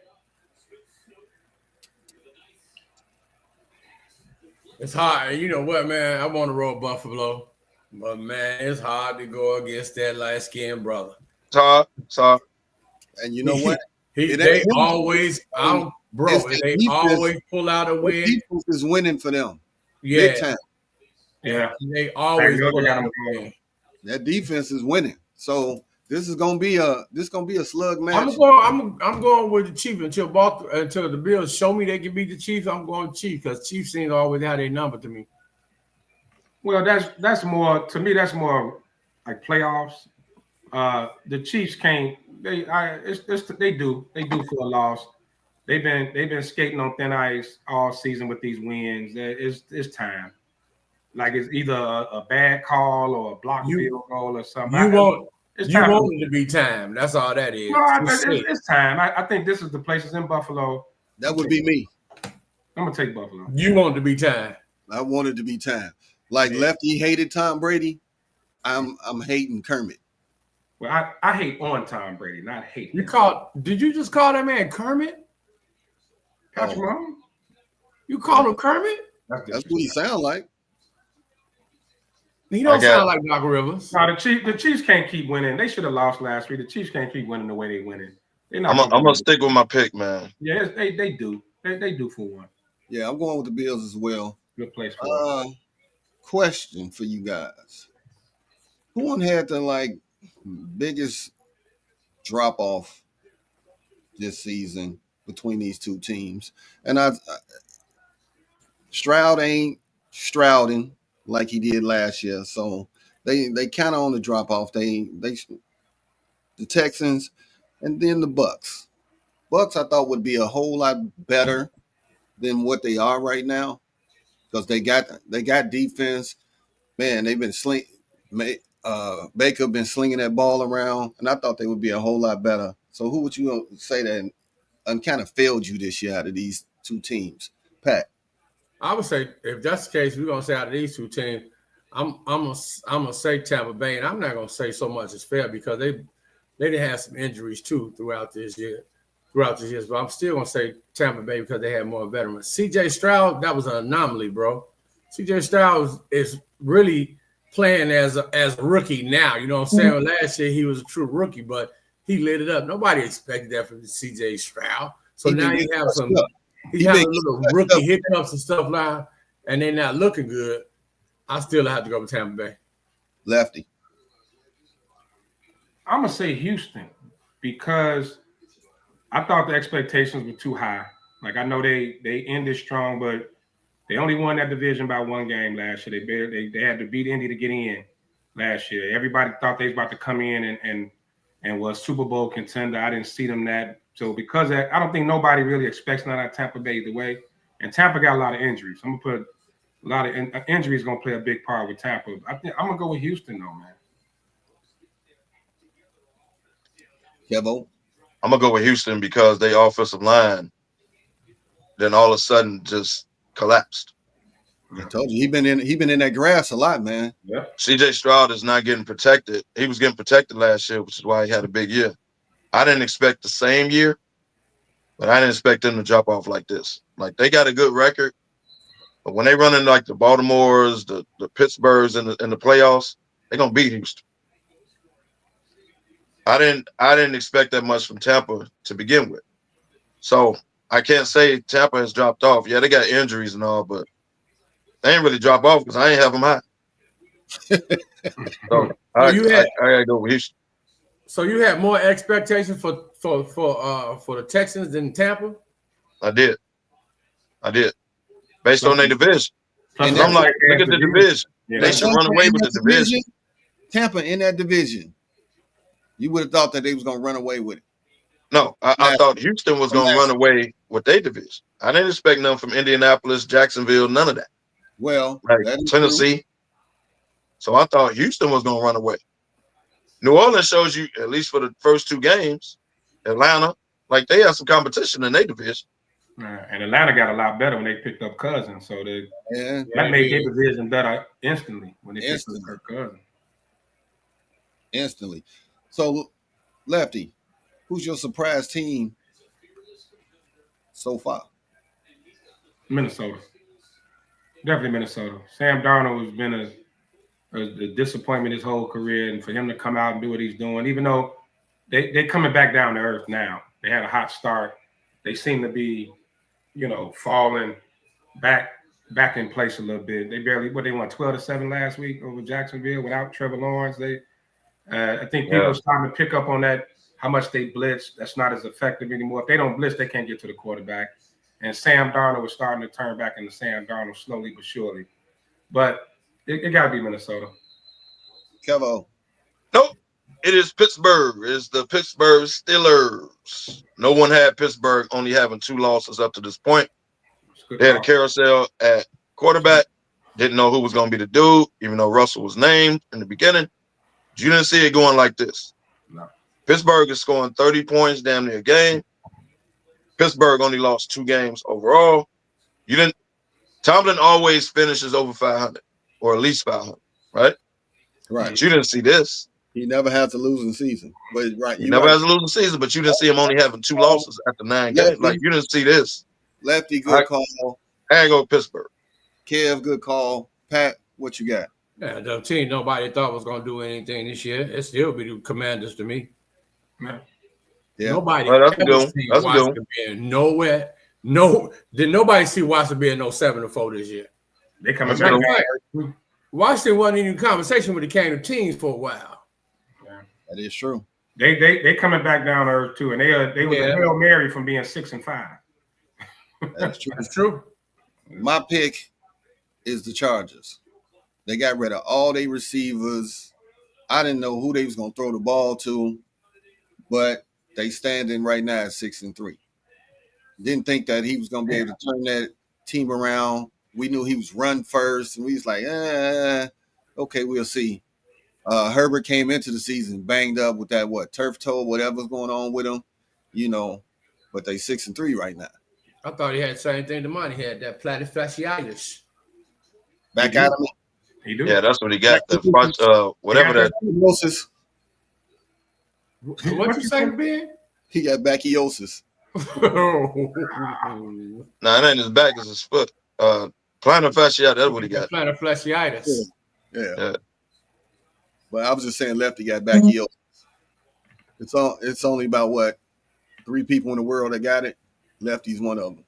It's hard. You know what, man? I want to roll Buffalo. But, man, it's hard to go against that light-skinned brother. It's hard. And you know what? They always pull out a win. Defense is winning for them. Yeah. Big time. Yeah. They always pull out a win. That defense is winning. So this is gonna be a slug match. I'm going with the Chiefs until the Bills show me they can beat the Chiefs. I'm going Chiefs because Chiefs seem to always have their number to me. Well, that's more to me. That's more like playoffs. The Chiefs can't. They do for a loss. They've been skating on thin ice all season with these wins. It's time. Like it's either a bad call or a blocked field goal or something. You want it to be time. That's all that is. No, it's time. I think this is the places in Buffalo. That would be me. I'm gonna take Buffalo. You want it to be time. I want it to be time. Like Lefty hated Tom Brady. I'm hating Kermit. Well, I hate on Tom Brady, not hate. Did you just call that man Kermit? Patrick Mahomes? You call him Kermit? That's what he sound like. He don't sound like Doc Rivers. No, the Chiefs can't keep winning. They should have lost last week. The Chiefs can't keep winning the way they winning. I'm gonna stick with my pick, man. Yeah, they do. They do for one. Yeah, I'm going with the Bills as well. Good place for question for you guys. Who had the biggest drop off this season between these two teams? And Stroud ain't Strouding like he did last year, so they kind of on the drop off. The Texans and then the Bucks. Bucks I thought would be a whole lot better than what they are right now because they got defense. Man, they've been Baker been slinging that ball around, and I thought they would be a whole lot better. So who would you say that kind of failed you this year out of these two teams? Pat? I would say if that's the case, we're gonna say out of these two teams, I'm gonna say Tampa Bay, and I'm not gonna say so much as fair because they did have some injuries too throughout this year. But I'm still gonna say Tampa Bay because they had more veterans. CJ Stroud, that was an anomaly, bro. CJ Stroud is really playing as a rookie now. You know what I'm saying? Mm-hmm. Last year he was a true rookie, but he lit it up. Nobody expected that from CJ Stroud. So now you have a little rookie hiccups and stuff like, and they're not looking good. I still have to go with Tampa Bay. Lefty. I'm gonna say Houston because I thought the expectations were too high. Like I know they ended strong, but they only won that division by one game last year. They had to beat Indy to get in last year. Everybody thought they was about to come in and was Super Bowl contender. I didn't see them that. So because of that, I don't think nobody really expects that out of Tampa Bay either way. And Tampa got a lot of injuries. I'm gonna put a lot of injuries gonna play a big part with Tampa. I think I'm gonna go with Houston though, man. Kevo? I'm gonna go with Houston because their offensive line then all of a sudden just collapsed. I told you he been in that grass a lot, man. Yeah. CJ Stroud is not getting protected. He was getting protected last year, which is why he had a big year. I didn't expect the same year, but I didn't expect them to drop off like this. Like they got a good record, but when they run in like the Baltimores, the Pittsburghs in the playoffs, they're gonna beat Houston. I didn't expect that much from Tampa to begin with. So I can't say Tampa has dropped off. Yeah, they got injuries and all, but they ain't really drop off because I ain't have them high. So I gotta go with Houston. So you had more expectations for the Texans than Tampa? I did. Based on their division. And I'm like, look at the division. Yeah. They should run away with the division. Tampa in that division. You would have thought that they was gonna run away with it. No, I thought Houston was gonna run away with their division. I didn't expect none from Indianapolis, Jacksonville, none of that. Well, like Tennessee. True. So I thought Houston was gonna run away. New Orleans shows you, at least for the first two games, Atlanta, like they have some competition in their division. And Atlanta got a lot better when they picked up Cousins, so that made their division better instantly when they picked up Kirk Cousins. Instantly. So, Lefty, who's your surprise team so far? Minnesota. Definitely Minnesota. Sam Darnold has been a disappointment his whole career, and for him to come out and do what he's doing, even though they're coming back down to earth now. They had a hot start. They seem to be, falling back in place a little bit. They barely, they won 12-7 last week over Jacksonville without Trevor Lawrence. I think people are starting to pick up on that, how much they blitz. That's not as effective anymore. If they don't blitz, they can't get to the quarterback. And Sam Darnold was starting to turn back into Sam Darnold slowly but surely. But it got to be Minnesota. Kevo. Nope. It is Pittsburgh. It's the Pittsburgh Steelers. No one had Pittsburgh only having 2 losses up to this point. They had a carousel at quarterback. Didn't know who was going to be the dude, even though Russell was named in the beginning. You didn't see it going like this. No. Pittsburgh is scoring 30 points damn near a game. Pittsburgh only lost 2 games overall. Tomlin always finishes over 500 or at least 500, right? Right. But you didn't see this. He never has a losing season. But he never has a losing season, but you didn't see him only having 2 losses after 9 games. Like you didn't see this. Lefty, good call. I go Pittsburgh. Kev, good call. Pat, what you got? Yeah, the team nobody thought was going to do anything this year. It still be the Commanders to me. Yeah. Nobody. That's good. That's good. Nowhere. No, did nobody see Washington being no 7-4 this year? They coming back. Washington wasn't even in conversation when it came to teams for a while. Yeah. That is true. They coming back down to earth too, and they was a Hail Mary from being 6-5. That's true. That's true. My pick is the Chargers. They got rid of all their receivers. I didn't know who they was gonna throw the ball to, but they standing right now at 6-3. Didn't think that he was gonna be able to turn that team around. We knew he was run first, and we was like, okay, we'll see. Herbert came into the season banged up with that turf toe, whatever's going on with him, but they 6-3 right now. I thought he had the same thing to money. He had that plantar fasciitis. Back out of me. He do. Yeah, that's what he got. Whatever that. What you saying, Ben? He got bacchiosis. Nah, it ain't his back, it's his foot. Plantar fasciitis, that's what he got. Plantar fasciitis. Yeah. But I was just saying Lefty got bacchiosis. It's only about 3 people in the world that got it. Lefty's one of them.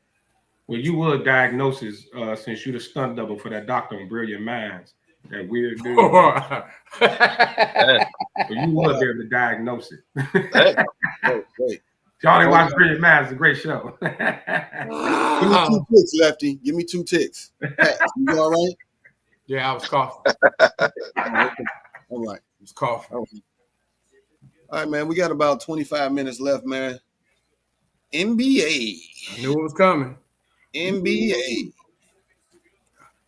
Well, you would diagnose since you're the stunt double for that doctor on Brilliant Minds, that weird dude. So you would be able to diagnose it. Wait. Y'all didn't watch Brilliant Minds, it's a great show. Give me 2 ticks, Lefty. Give me 2 ticks. Pat, you all right? Yeah, I was coughing. All right. I was coughing. All right, man. We got about 25 minutes left, man. NBA. I knew it was coming. NBA.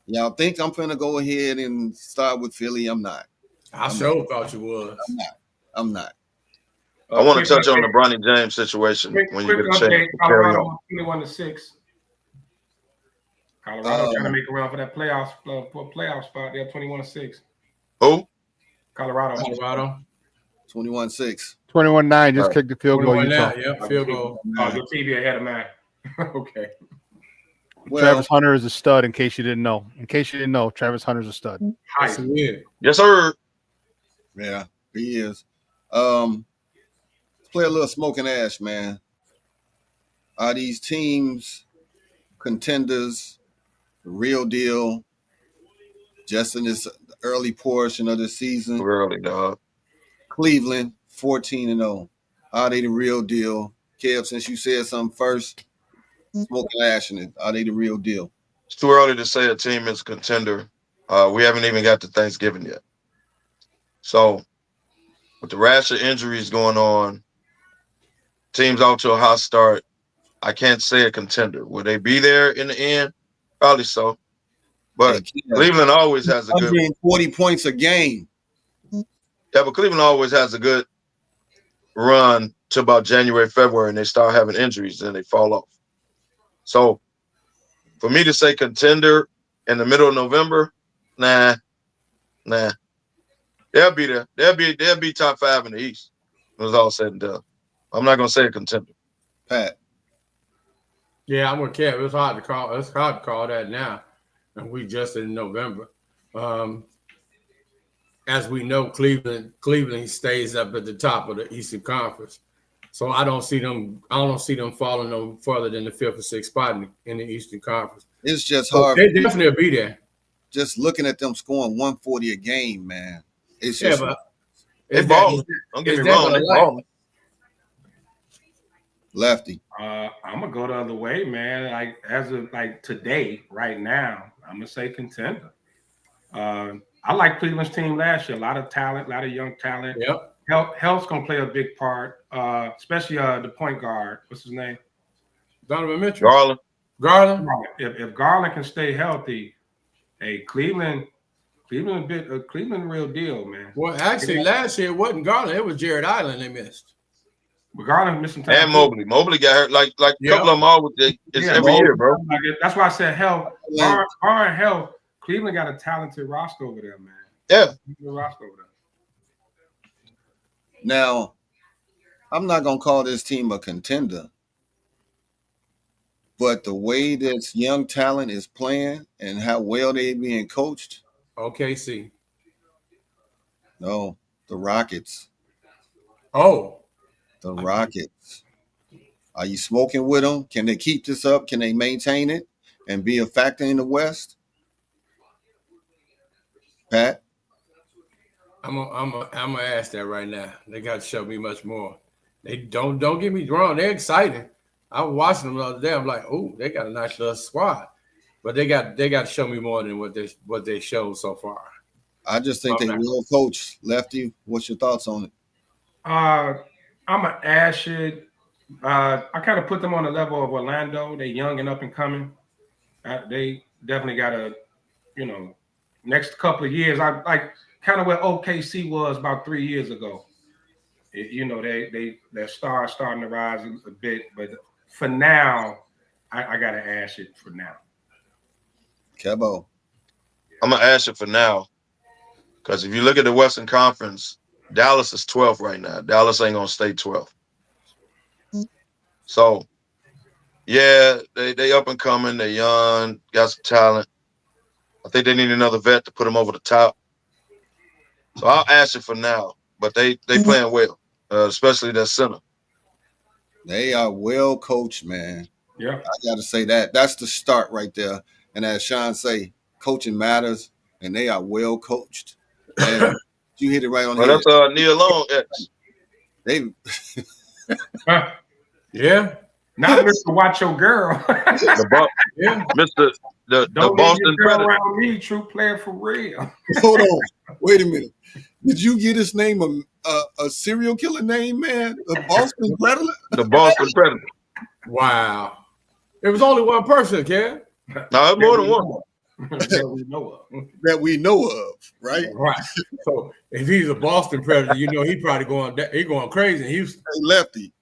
Y'all think I'm finna go ahead and start with Philly? I'm not. I sure thought you was. I'm not. I want to touch on the Bronny James situation when you get a chance. Colorado 21-6. Colorado trying to make a run for that playoff spot. They're 21-6. Who? Colorado. 21-6. 21-9. Just kicked the field goal. Utah. Yeah, field goal. Oh, your TV ahead of mine. Okay. Well, Travis Hunter is a stud. In case you didn't know. Travis Hunter's a stud. Yes, sir. Yeah, he is. Let's play a little smoke and ash, man. Are these teams contenders, the real deal, just in this early portion of the season? Early, dog. Cleveland, 14-0. Are they the real deal? Kev, since you said something first, smoke and ash in it. Are they the real deal? It's too early to say a team is a contender. We haven't even got to Thanksgiving yet. So, with the rash of injuries going on, teams out to a hot start, I can't say a contender. Will they be there in the end? Probably so. But Cleveland always has a good 140 points a game. Yeah, but Cleveland always has a good run to about January, February, and they start having injuries and they fall off. So for me to say contender in the middle of November, nah. They'll be there. They'll be top 5 in the East when it's all said and done. I'm not gonna say a contender. Pat. Yeah, I'm with Kev. It's hard to call that now. And we just in November. As we know, Cleveland stays up at the top of the Eastern Conference. So I don't see them falling no further than the 5th or 6th spot in the Eastern Conference. It's just hard. They definitely will be there. Just looking at them scoring 140 a game, man. It's just they balling. Don't get me wrong, they balling. Lefty. I'm gonna go the other way, man. Like as of like today, right now, I'm gonna say contender. I like Cleveland's team last year. A lot of talent, a lot of young talent. Yep. Health's gonna play a big part, especially the point guard. What's his name? Donovan Mitchell. Garland. If Garland can stay healthy, hey, Cleveland real deal, man. Well, actually, last year it wasn't Garland. It was Jared Allen they missed. But Garland missing time. And Mobley. Mobley got hurt like a couple of them always. It's every year, bro. That's why I said health. Bar health. Cleveland got a talented roster over there, man. Yeah. Roster over there. Now, I'm not going to call this team a contender, but the way this young talent is playing and how well they're being coached. OKC. No, the Rockets. Oh. The Rockets. Are you smoking with them? Can they keep this up? Can they maintain it and be a factor in the West? Pat? I'm gonna ask that right now. They got to show me much more. They don't get me wrong. They're exciting. I was watching them the other day. I'm like, oh, they got a nice little squad, but they got to show me more than what they showed so far. I just think they will coach. Lefty, what's your thoughts on it? I'm gonna ash it. I kind of put them on the level of Orlando. They young and up and coming. They definitely got a, next couple of years. I like kind of where OKC was about 3 years ago. Their stars starting to rise a bit, but for now, I gotta ash it for now. Kebo. I'm gonna ash it for now. Because if you look at the Western Conference, Dallas is 12th right now. Dallas ain't gonna stay 12th. So, yeah, they up and coming. They're young, got some talent. I think they need another vet to put them over the top. So I'll ask it for now. But they playing well, especially that center. They are well coached, man. Yeah, I got to say that. That's the start right there. And as Sean say, coaching matters, and they are well coached. And you hit it right on the head. That's Neil Long ex. They, yeah. Not Mr. Watch Your Girl. Yeah. Mr. The Boston Predator. Around me, true player for real. Hold on. Wait a minute. Did you get his name a serial killer name, man? The Boston Predator? The Boston Predator. Wow. It was only one person, Ken. No, it's more than one. That we know of, right? Right. So if he's a Boston Predator, he probably going crazy in Houston. Hey, Lefty.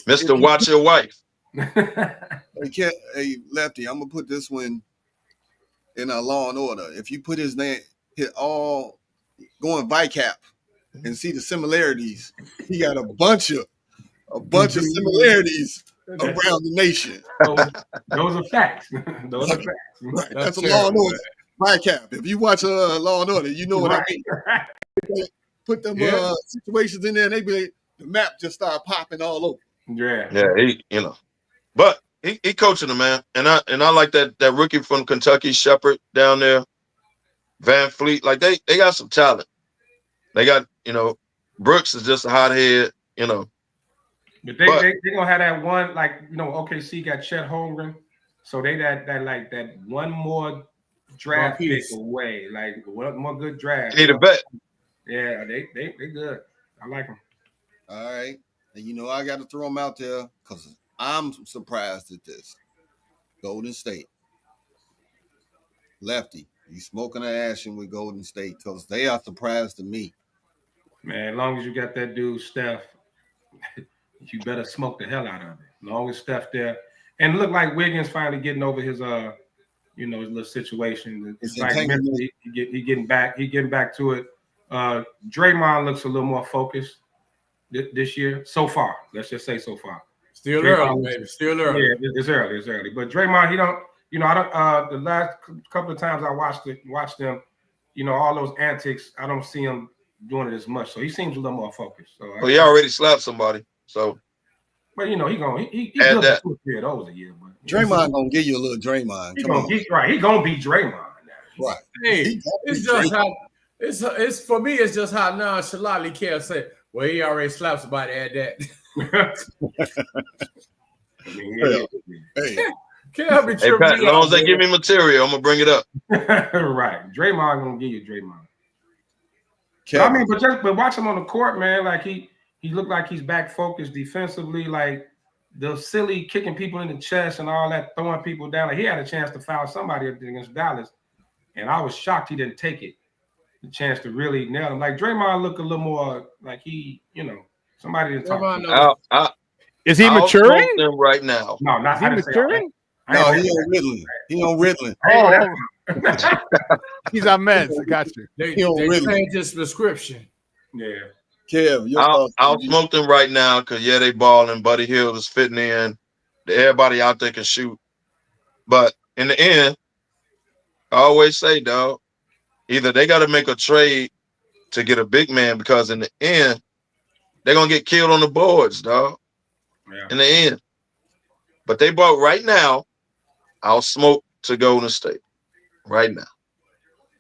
Mr. Watch Your Wife. Hey, Lefty, I'm gonna put this one in Law and Order. If you put his name, go in VICAP and see the similarities, he got a bunch of similarities around the nation. Those are facts. Those are facts. Right. That's a Law and Order. VICAP. If you watch Law and Order, you know what I mean. Put them situations in there, and the map just start popping all over. Yeah, but he coaching them, man, and I like that rookie from Kentucky, Shepherd down there, Van Fleet. Like they got some talent. They got Brooks is just a hothead, But they gonna have that one, like OKC got Chet Holmgren, so they that one more draft pick away, like one more good draft. Need a bet. Yeah, they good. I like them. All right, and I got to throw them out there because I'm surprised at this. Golden State, Lefty, you smoking or ashing with Golden State because they are surprised to me. Man, as long as you got that dude Steph, you better smoke the hell out of it. As long as Steph there, and look like Wiggins finally getting over his his little situation. It's like he getting back to it. Draymond looks a little more focused this year so far. Let's just say so far. Still early, baby. Still early. Yeah, it's early. But Draymond, he don't. I don't. The last couple of times I watched them, all those antics. I don't see him doing it as much. So he seems a little more focused. So he already slapped somebody. So. But he good for 2 or 3 of those a year. But Draymond gonna give you a little Draymond. He gonna beat Draymond now. Right. Hey, it's just how it's for me. It's just how nonchalantly Kev said, "Well, he already slapped somebody at that." Hey, Pat, as long as they give me material, I'm gonna bring it up. Right, Draymond gonna give you Draymond. But watch him on the court, man. Like he looked like he's back focused defensively. Like the silly kicking people in the chest and all that, throwing people down. Like he had a chance to foul somebody against Dallas, and I was shocked he didn't take it. The chance to really nail him. Like Draymond looked a little more like he, somebody to talk to. Is he maturing? Them right now. No, not he maturing. No, he on Ritalin. He on Ritalin. Oh, he's on meds. I got you. They changed his prescription. Yeah. Kev, I'll smoke them right now because they balling. Buddy Hield is fitting in. Everybody out there can shoot. But in the end, I always say, dog, either they got to make a trade to get a big man because in the end, they're gonna get killed on the boards, dog. Yeah. In the end. But they bought right now, I'll smoke to Golden State. Right now.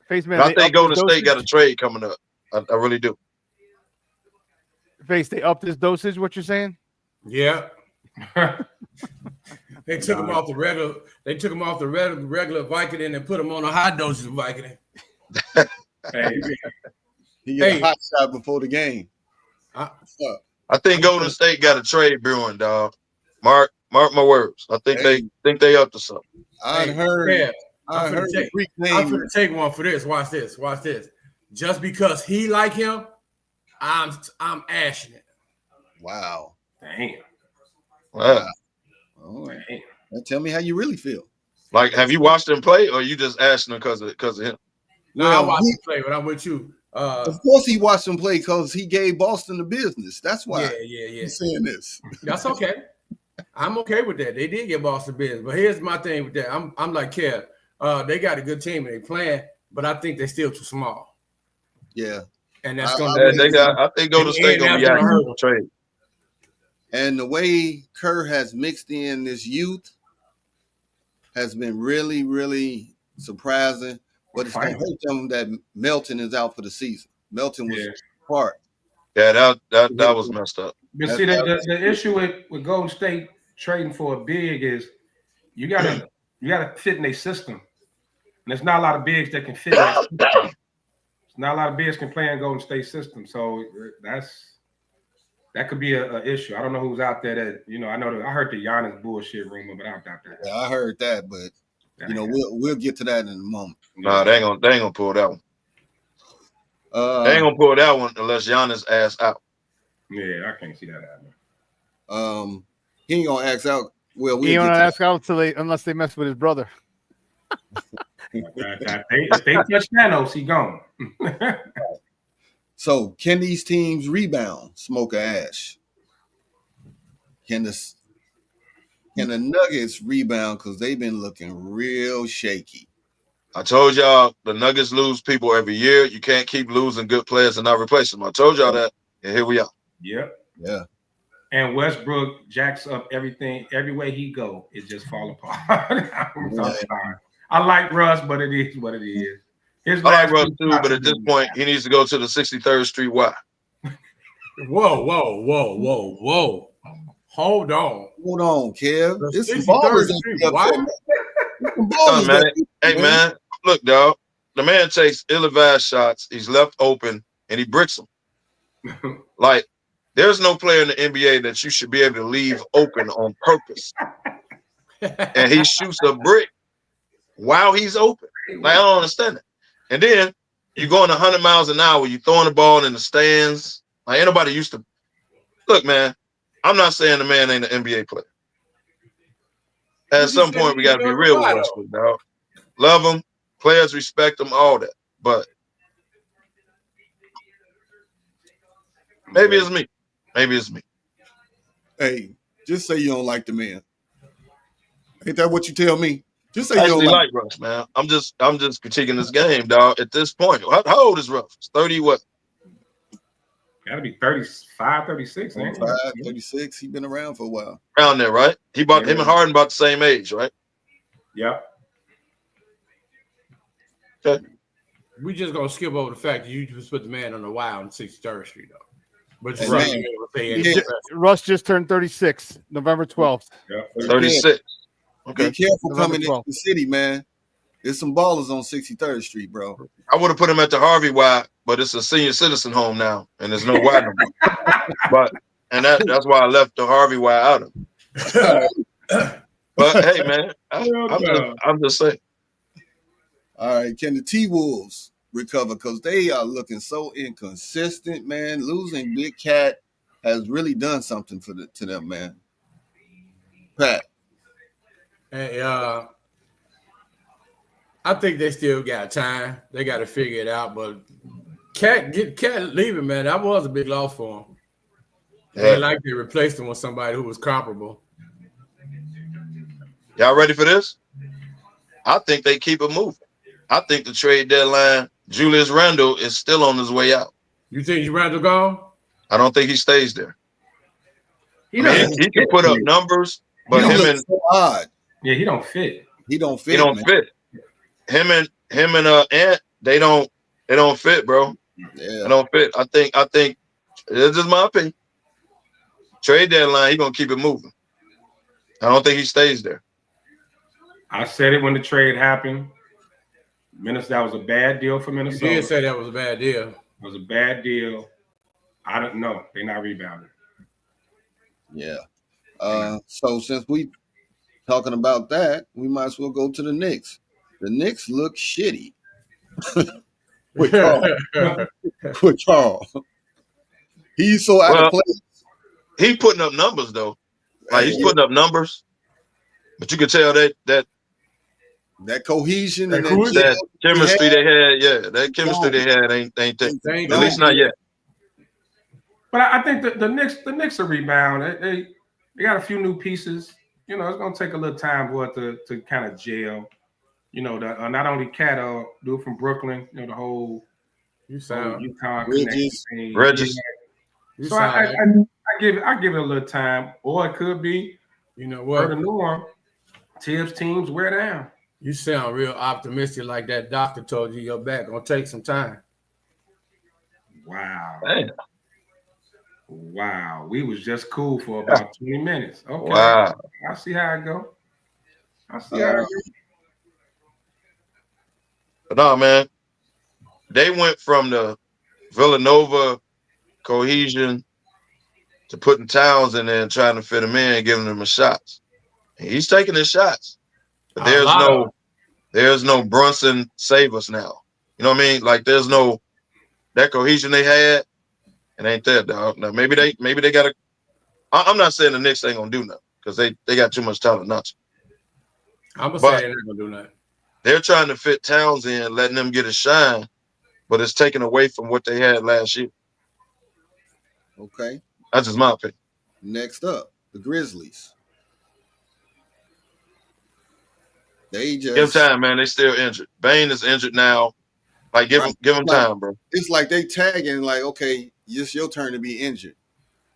I think Golden State got a trade coming up. I really do. They upped his dosage, what you're saying? Yeah. They took him off the regular. They took him off the regular Vicodin and put him on a high dosage of Vicodin. He got a hot shot before the game. I think Golden State got a trade brewing, dog. Mark my words. I think they up to something. I heard. I'm gonna take one for this. Watch this. Just because he like him, I'm ashing it. Wow. Damn. Wow. Oh, now tell me how you really feel. Like, have you watched him play, or you just ashing him because of him? No, I watched him play, but I'm with you. Of course, he watched him play because he gave Boston the business. That's why. Yeah. He's saying this. That's okay. I'm okay with that. They did get Boston business, but here's my thing with that. I'm like Kev. They got a good team and they playing, but I think they're still too small. Yeah, and that's going to. I think Golden State going to be active in the trade. And the way Kerr has mixed in this youth has been really, really surprising. But it's going to hurt them that Melton is out for the season. Melton was part. Yeah, that was messed up. But see, the issue with Golden State trading for a big is you gotta fit in a system. And there's not a lot of bigs that can fit in that system. There's not a lot of bigs can play in Golden State system. So that could be an issue. I don't know who's out there that, I know I heard the Giannis bullshit rumor, but I doubt that. Yeah, I heard that, but we'll get to that in a moment. Nah, they ain't gonna pull that one. They ain't gonna pull that one unless Giannis ass out. Yeah, I can't see that happening. He ain't gonna ask out. Well, he ain't gonna ask out unless they mess with his brother. If they touch Thanos, he gone. So can these teams rebound, Smoke or Ash? Can the Nuggets rebound? Because they've been looking real shaky. I told y'all the Nuggets lose people every year. You can't keep losing good players and not replace them. I told y'all that, and here we are. Yep. Yeah. And Westbrook jacks up everything. Every way he go, it just fall apart. I'm sorry. I like Russ, but it is what it is. I like Russ too, but at this point, he needs to go to the 63rd Street Y. Whoa. Hold on, Kev. This is ballers. Hey, man, look, dog. The man takes ill-advised shots. He's left open, and he bricks them. Like, there's no player in the NBA that you should be able to leave open on purpose. And he shoots a brick while he's open. Like, I don't understand it. And then you're going 100 miles an hour. You're throwing the ball in the stands. Like, ain't nobody used to. Look, man, I'm not saying the man ain't an NBA player. At some point, we got to be real with Westbrook, dog. Love him. Players respect him, all that. But maybe it's me. Maybe it's me. Hey, just say you don't like the man. Ain't that what you tell me? Just say I you don't like Russ, man. I'm just critiquing this game, dog. At this point, how old is Russ? 30 what? Gotta be 35, 36, ain't 35, 36. He's been around for a while. Around there, right? Him and Harden about the same age, right? Yep. Okay. We just gonna skip over the fact that you just put the man on the Y on 63rd Street, though. But Russ just turned 36, November 12th. Yeah, 36. Okay. Be careful coming into the city, man. There's some ballers on 63rd Street, bro. I would have put him at the Harvey Y, but it's a senior citizen home now, and there's no Y no more. That's why I left the Harvey Y out of it. But hey, man, I'm just saying. All right, can the T-Wolves recover? Because they are looking so inconsistent, man. Losing Big Cat has really done something to them, man. Pat. Hey, I think they still got time. They got to figure it out. But Cat leaving, man, that was a big loss for him. They like they replaced him with somebody who was comparable. Y'all ready for this? I think they keep it moving. I think the trade deadline, Julius Randle is still on his way out. You think Randle gone? I don't think he stays there. He can put up numbers, but him and so odd. Yeah, he don't fit. He don't fit. He don't fit. Him and Ant, they don't fit, bro. Yeah. They don't fit. I think this is my opinion. Trade deadline, he gonna keep it moving. I don't think he stays there. I said it when the trade happened. That was a bad deal for Minnesota. You did say that was a bad deal. It was a bad deal. I don't know. They're not rebounding. Yeah. So since we talking about that, we might as well go to the Knicks. The Knicks look shitty. with Carl. He's so out of place. He's putting up numbers though. Like he's putting up numbers, but you can tell that cohesion and that chemistry they had, that chemistry they had ain't at least not yet. But I think the Knicks are rebound. They got a few new pieces. You know, it's gonna take a little time for it to kind of gel. You know, not only Cat, dude from Brooklyn. You know, the whole UConn connection. Regis. So I give it a little time, or it could be, you know what, the norm. Tibbs teams wear down. You sound real optimistic, like that doctor told you your back gonna take some time. Wow. Damn. Wow. We was just cool for about 20 minutes. Okay. Wow. I see how it go. But no, man. They went from the Villanova cohesion to putting Towns in there and trying to fit him in and giving him a shots. And he's taking his shots. But there's no Brunson save us now. You know what I mean? Like there's no that cohesion they had. It ain't there, dog. Now maybe they got to. I'm not saying the Knicks ain't gonna do nothing because they got too much talent not to. I'm gonna say they're not gonna do nothing. They're trying to fit Towns in, letting them get a shine, but it's taken away from what they had last year. Okay. That's just my opinion. Next up, the Grizzlies. They just give them time, man. They still injured. Bane is injured now. Like give him time, bro. It's like they tagging like, okay, it's your turn to be injured.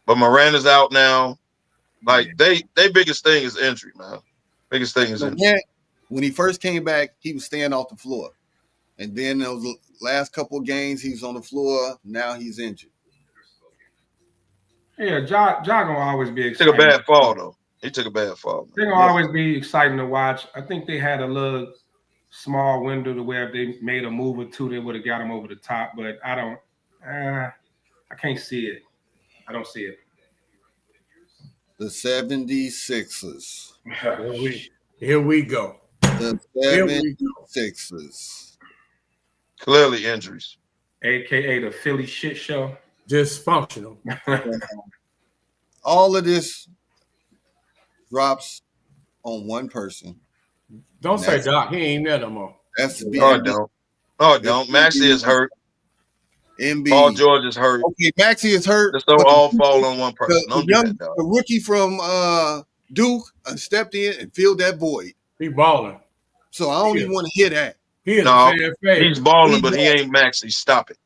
But Miranda's out now. Like they biggest thing is injury, man. Biggest thing is injury. When he first came back, he was staying off the floor. And then those last couple of games, he was on the floor. Now he's injured. Yeah, Ja gonna always be exciting. He took a bad fall, though. He took a bad fall. They're gonna always be exciting to watch. I think they had a little small window to where if they made a move or two, they would have got him over the top. But I can't see it. I don't see it. The 76ers. Here we go. The 76ers. Clearly injuries. AKA the Philly shit show. Dysfunctional. All of this drops on one person. Don't say Doc. He ain't there no more. That's the don't. Maxey is hurt. Embiid. Paul George is hurt. Okay, Maxey is hurt. Just don't all fall on one person. The rookie from Duke stepped in and filled that void. He balling. So I don't even want to hear that. He's balling, but he ain't Maxey. Stop it.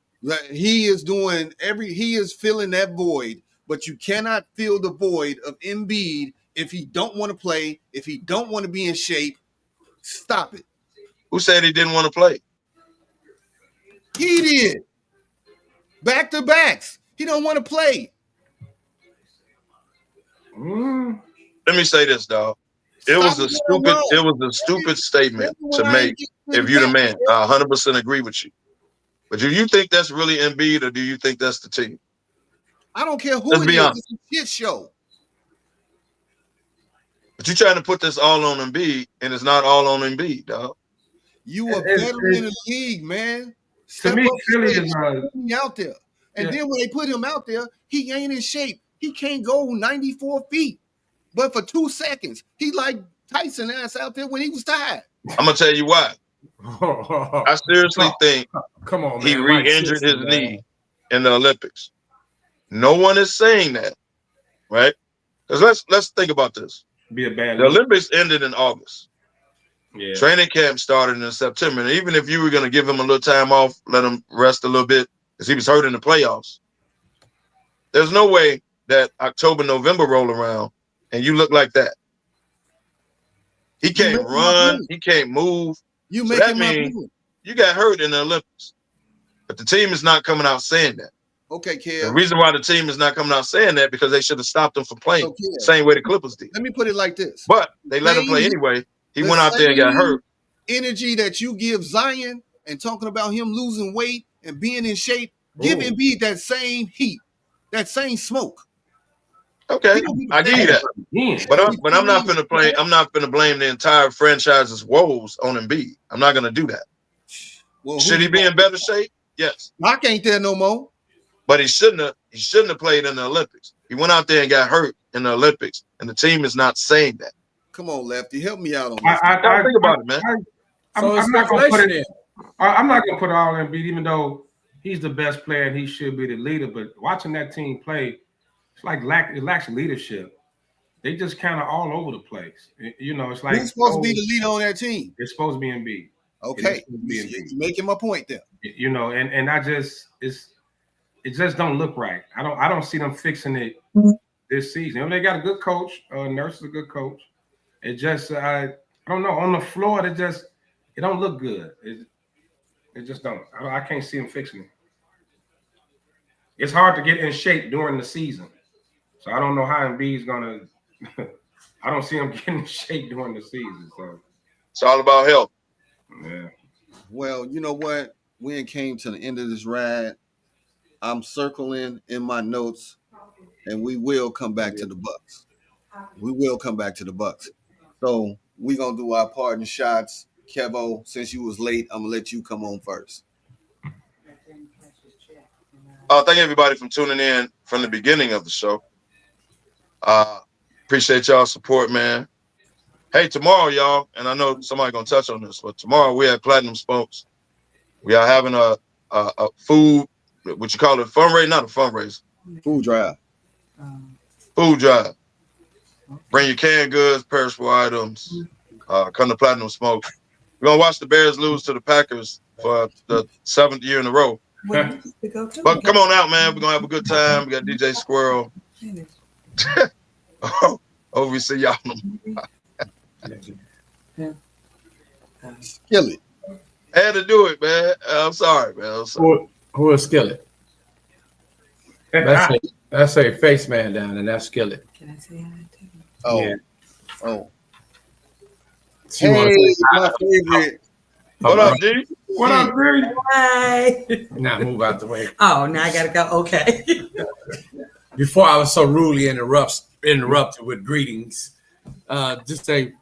He is doing he is filling that void, but you cannot fill the void of Embiid if he don't want to play, if he don't want to be in shape. Stop it. Who said he didn't want to play? He did. Back to backs. He don't want to play. Let me say this, dog. It was a stupid statement to make if you're the man. I 100% agree with you. But do you think that's really Embiid or do you think that's the team? I don't care who Let's it be is. honest. It's a shit show. But you're trying to put this all on Embiid, and it's not all on Embiid, dog. You a veteran in the league, man. To me, Philly is out there. And then when they put him out there, he ain't in shape. He can't go 94 feet. But for 2 seconds, he like Tyson ass out there when he was tired. I'm going to tell you why. I seriously think he re-injured his knee in the Olympics. No one is saying that, right? Because let's think about this. The Olympics ended in August. Yeah. Training camp started in September. And even if you were going to give him a little time off, let him rest a little bit, because he was hurt in the playoffs, there's no way that October, November roll around and you look like that. He can't run. He can't move. So that means you got hurt in the Olympics. But the team is not coming out saying that. Okay, Kev. The reason why the team is not coming out saying that because they should have stopped him from playing the same way the Clippers did. Let me put it like this. But they let him play anyway. He went out there and got hurt. Energy that you give Zion and talking about him losing weight and being in shape, give Embiid that same heat, that same smoke. Okay, I give you that. But I'm not gonna play. I'm not gonna blame the entire franchise's woes on Embiid. I'm not gonna do that. Well, should he be in better shape? Yes. Doc ain't there no more. But he shouldn't have played in the Olympics. He went out there and got hurt in the Olympics, and the team is not saying that. Come on, Lefty, help me out on this. I think about it, man. I'm not going to put it. I'm not going to put it all in Embiid, even though he's the best player and he should be the leader. But watching that team play, it's like it lacks leadership. They just kind of all over the place. You know, it's like who's supposed to be the leader on that team? It's supposed to be Embiid. Okay, you're making my point there. You know, and I just it just don't look right. I don't see them fixing it this season. You know, they got a good coach. Nurse is a good coach. It just I don't know, on the floor it don't look good. It just don't. I can't see them fixing it. It's hard to get in shape during the season, so I don't know how Embiid's gonna. I don't see him getting in shape during the season. So it's all about health. Yeah. Well, you know what? We came to the end of this ride. I'm circling in my notes, and we will come back to the Bucks. We will come back to the Bucks. So we're going to do our parting shots. Kevo, since you was late, I'm going to let you come on first. Thank everybody for tuning in from the beginning of the show. Appreciate y'all's support, man. Hey, tomorrow, y'all, and I know somebody gonna touch on this, but tomorrow we at Platinum Smokes. We are having a food, what you call it, fundraiser, not a fundraiser. Food drive. Food drive. Bring your canned goods, perishable items. Come to Platinum Smokes. We're gonna watch the Bears lose to the Packers for the 7th year in a row. But come on out, man. We're gonna have a good time. We got DJ Squirrel. Hope we see y'all. Skillet. I had to do it, man. I'm sorry, man. I'm sorry. Who is Skillet? That's a face man down, and that's Skillet. Can I say hi to you? Oh. Yeah. Oh. She Hey, my favorite. What up, D? What up, Green? Hi. Now move out the way. Oh, now I gotta go. Okay. Before I was so rudely interrupted with greetings, just say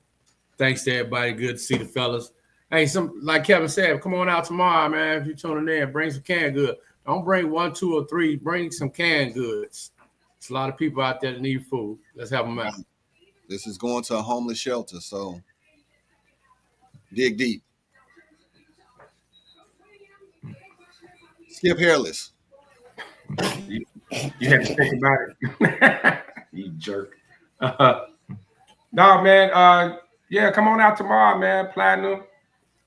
thanks to everybody. Good to see the fellas. Hey, like Kevin said, come on out tomorrow, man. If you're tuning in, bring some canned goods. Don't bring 1, 2, or 3. Bring some canned goods. There's a lot of people out there that need food. Let's help them out. This is going to a homeless shelter, so dig deep. Skip Hairless. You had to think about it. You jerk. No, man. Yeah, come on out tomorrow, man. Platinum.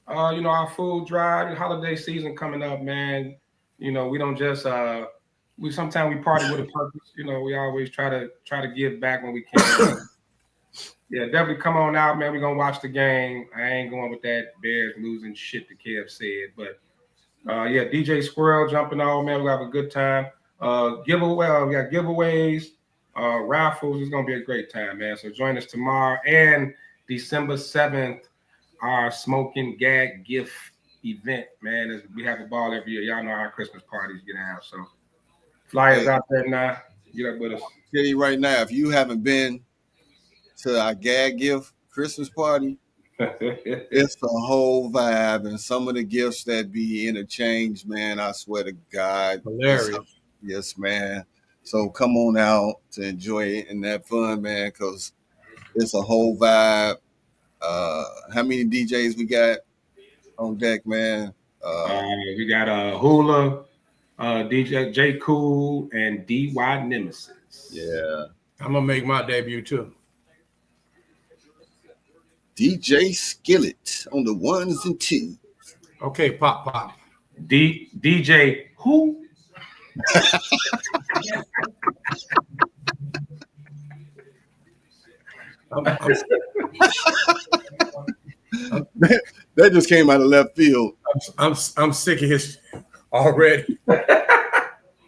Our food drive, holiday season coming up, man. We don't just sometimes we party with a purpose. We always try to give back when we can. Yeah, definitely come on out, man. We're gonna watch the game. I ain't going with that Bears losing shit that Kev said, but yeah, DJ Squirrel jumping on, man. We'll have a good time. Giveaway, we got giveaways, raffles. It's gonna be a great time, man. So join us tomorrow and December 7th, our smoking gag gift event, man. We have a ball every year. Y'all know our Christmas parties get out. So flyers out there now. Get up with us. I'll tell you right now, if you haven't been to our gag gift Christmas party, it's a whole vibe, and some of the gifts that be interchanged, man, I swear to God, hilarious. Yes, man. So come on out to enjoy it and have fun, man, because it's a whole vibe. How many DJs we got on deck, man? We got Hula, DJ J Cool, and DY Nemesis. Yeah, I'm gonna make my debut too. DJ Skillet on the 1s and 2s. Okay, pop. DJ who? That just came out of left field. I'm sick of his already.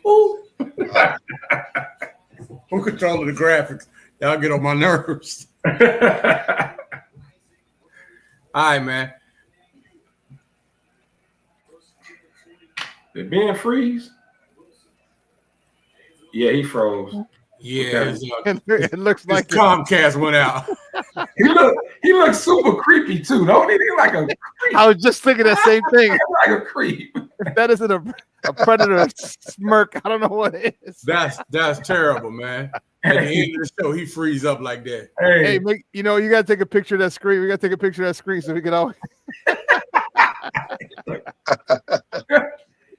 Who controlling the graphics? Y'all get on my nerves. All right, man. Did Ben freeze? Yeah, he froze. Yeah, it looks like Comcast went out. He looks super creepy too, don't he? He like a creep. I was just thinking that same thing. Like a creep. If that isn't a predator smirk, I don't know what it is. That's terrible, man. At the end of the show, he frees up like that. Hey, you got to take a picture of that screen. We got to take a picture of that screen so we can all.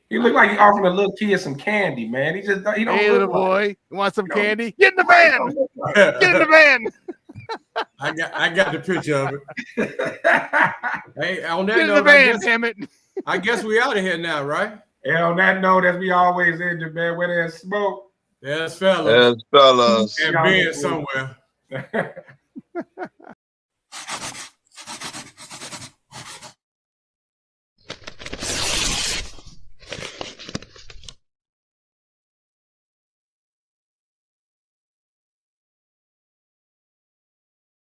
He looked like he offering a little kid some candy, man. He don't. Hey, little boy, you want some candy? Get in the van. Get in the van. I got the picture of it. Hey, on that Get in note, the van, damn it. I guess we out of here now, right? And on that note, as we always end it, man, where there's smoke, there's fellas. There's fellas. And being somewhere.